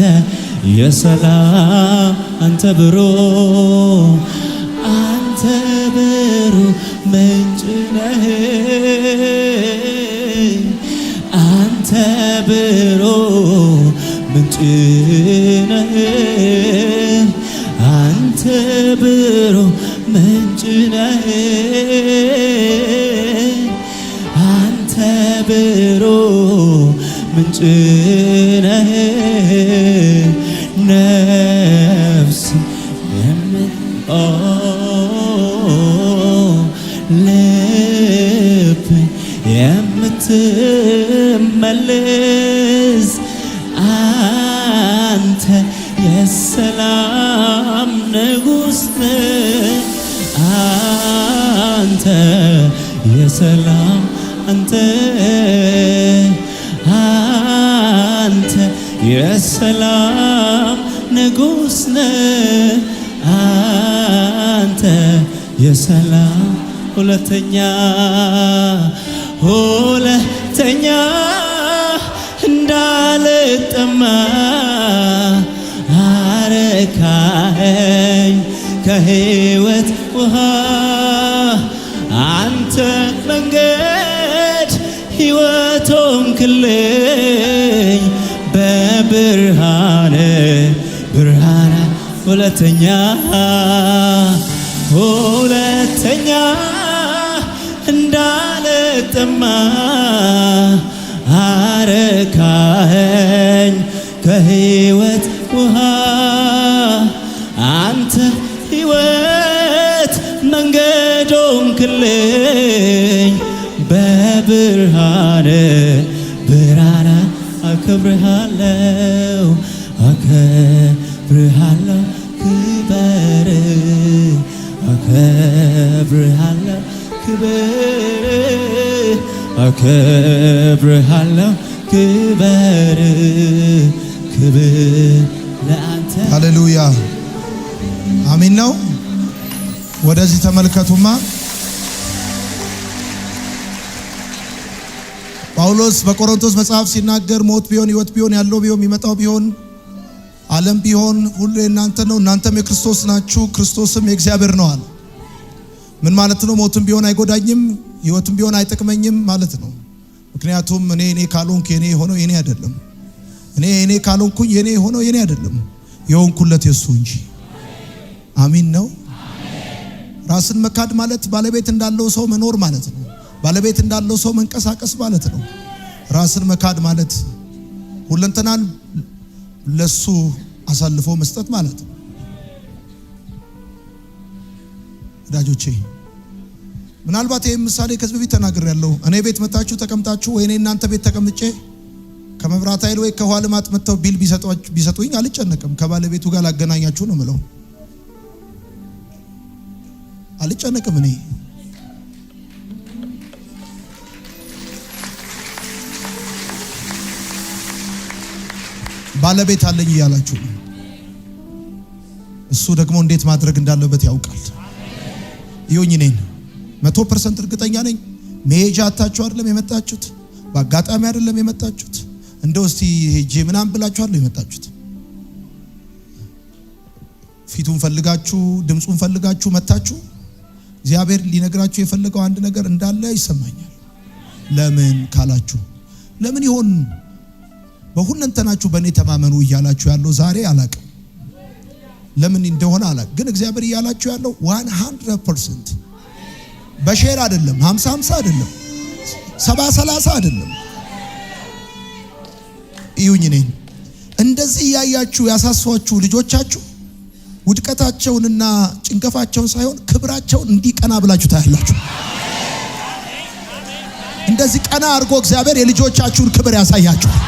የሰላም አንተ ብሩህ ምንጭ ነህ። አንተ ብሩህ ምንጭ ነህ። አንተ ብሩህ ምንጭ ነህ። አንተ ብሩህ ምንጭ ነህ። ነፍስ ልብ የምትመልስ አንተ የሰላም ንጉሥ ነህ። አንተ የሰላም አንተ የሰላም ንጉሥ ነህ። አንተ የሰላም ሁለተኛ እንዳልጠማ አረካኸኝ ከሕይወት ውሃ አንተ መንገድ ሕይወት ሆንክልኝ በብርሃን ብርሃን ሁለተኛ እንዳልጠማ አረካኸኝ ከሕይወት ውሃ አንተ ሕይወት መንገድ ሆንክልኝ በብርሃን አከብርሃለሁ ክበር አከብርሃለሁ ክበር ለአንተ። ሃሌሉያ አሜን ነው። ወደዚህ ተመልከቱማ። ጳውሎስ በቆሮንቶስ መጽሐፍ ሲናገር ሞት ቢሆን ሕይወት ቢሆን ያለው ቢሆን የሚመጣው ቢሆን ዓለም ቢሆን ሁሉ የእናንተ ነው፣ እናንተም የክርስቶስ ናችሁ፣ ክርስቶስም የእግዚአብሔር ነው አለ። ምን ማለት ነው? ሞትም ቢሆን አይጎዳኝም፣ ሕይወትም ቢሆን አይጠቅመኝም ማለት ነው። ምክንያቱም እኔ ካልሆንኩ የኔ የሆነው የኔ አይደለም። እኔ ካልሆንኩ የኔ የሆነው የኔ አይደለም፣ የሆንኩለት የሱ እንጂ። አሜን ነው። ራስን መካድ ማለት ባለቤት እንዳለው ሰው መኖር ማለት ነው። ባለቤት እንዳለው ሰው መንቀሳቀስ ማለት ነው። ራስን መካድ ማለት ሁለንተናን ለሱ አሳልፎ መስጠት ማለት ነው። ወዳጆቼ ምናልባት ይሄን ምሳሌ ከዚህ በፊት ተናግሬያለሁ። እኔ ቤት መጣችሁ ተቀምጣችሁ ወይ እኔ እናንተ ቤት ተቀምጬ ከመብራት ኃይል ወይ ከውሃ ልማት መጥተው ቢል ቢሰጡኝ አልጨነቅም። ከባለቤቱ ጋር ላገናኛችሁ ነው የምለው። አልጨነቅም። እኔ ባለቤት አለኝ እያላችሁ ነው። እሱ ደግሞ እንዴት ማድረግ እንዳለበት ያውቃል። ይሁን እኔን 100% እርግጠኛ ነኝ። መሄጃ አታችሁ አይደለም የመጣችሁት፣ በአጋጣሚ አይደለም የመጣችሁት። እንደው እስቲ ሄጄ ምናምን ብላችሁ አይደለም የመጣችሁት። ፊቱን ፈልጋችሁ ድምጹን ፈልጋችሁ መጣችሁ። እግዚአብሔር ሊነግራችሁ የፈለገው አንድ ነገር እንዳለ ይሰማኛል። ለምን ካላችሁ ለምን ይሆን በሁለንተናችሁ በእኔ ተማመኑ እያላችሁ ያለው ዛሬ አላቅም። ለምን እንደሆነ አላቅም። ግን እግዚአብሔር እያላችሁ ያለው 100% በሼር አይደለም፣ 50-50 አይደለም፣ 70-30 አይደለም። ይሁን እኔ እንደዚህ ያያችሁ ያሳሷችሁ ልጆቻችሁ ውድቀታቸውንና ጭንቀፋቸውን ሳይሆን ክብራቸውን እንዲቀና ብላችሁ ታያላችሁ። እንደዚህ ቀና አድርጎ እግዚአብሔር የልጆቻችሁን ክብር ያሳያችኋል።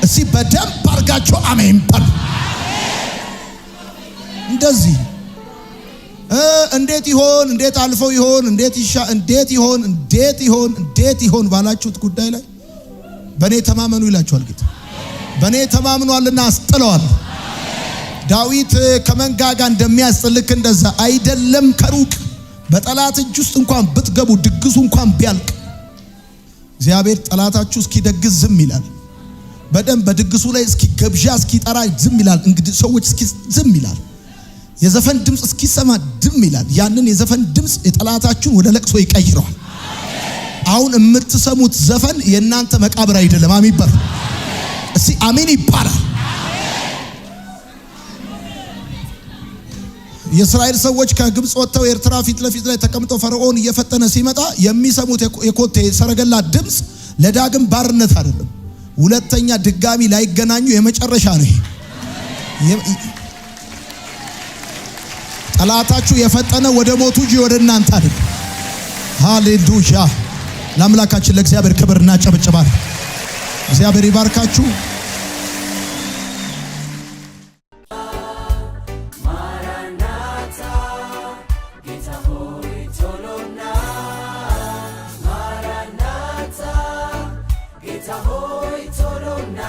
እስቲ በደንብ አድርጋችሁ አሜን በሉ። እንደዚህ እንዴት ይሆን እንዴት አልፈው ይሆን እንዴት ይሆን ባላችሁት ጉዳይ ላይ በእኔ ተማመኑ ይላችኋል ጌታ። በእኔ ተማምኗልና አስጥለዋል። ዳዊት ከመንጋጋ እንደሚያስጥልክ እንደዛ አይደለም። ከሩቅ በጠላት እጅ ውስጥ እንኳን ብትገቡ ድግሱ እንኳን ቢያልቅ እግዚአብሔር ጠላታችሁ እስኪደግስ ዝም ይላል። በደም በድግሱ ላይ እስኪ ገብዣ እስኪጠራ ዝም ይላል። እንግዲህ ሰዎች እስኪ ዝም ይላል። የዘፈን ድምጽ እስኪሰማ ዝም ይላል። ያንን የዘፈን ድምጽ የጠላታችሁን ወደ ለቅሶ ይቀይረዋል። አሁን የምትሰሙት ዘፈን የእናንተ መቃብር አይደለም። አሜን ይባል። እስቲ አሜን ይባላል። የእስራኤል ሰዎች ከግብጽ ወጥተው ኤርትራ ፊት ለፊት ላይ ተቀምጠው ፈርዖን እየፈጠነ ሲመጣ የሚሰሙት የኮቴ ሰረገላ ድምጽ ለዳግም ባርነት አይደለም። ሁለተኛ ድጋሚ ላይገናኙ የመጨረሻ ነው። ጠላታችሁ የፈጠነ ወደ ሞቱ እንጂ ወደ እናንተ አይደለም። ሃሌሉያ! ለአምላካችን ለእግዚአብሔር ክብር እናጨብጭባለን። እግዚአብሔር ይባርካችሁ። ጌታ ሆይ ቶሎና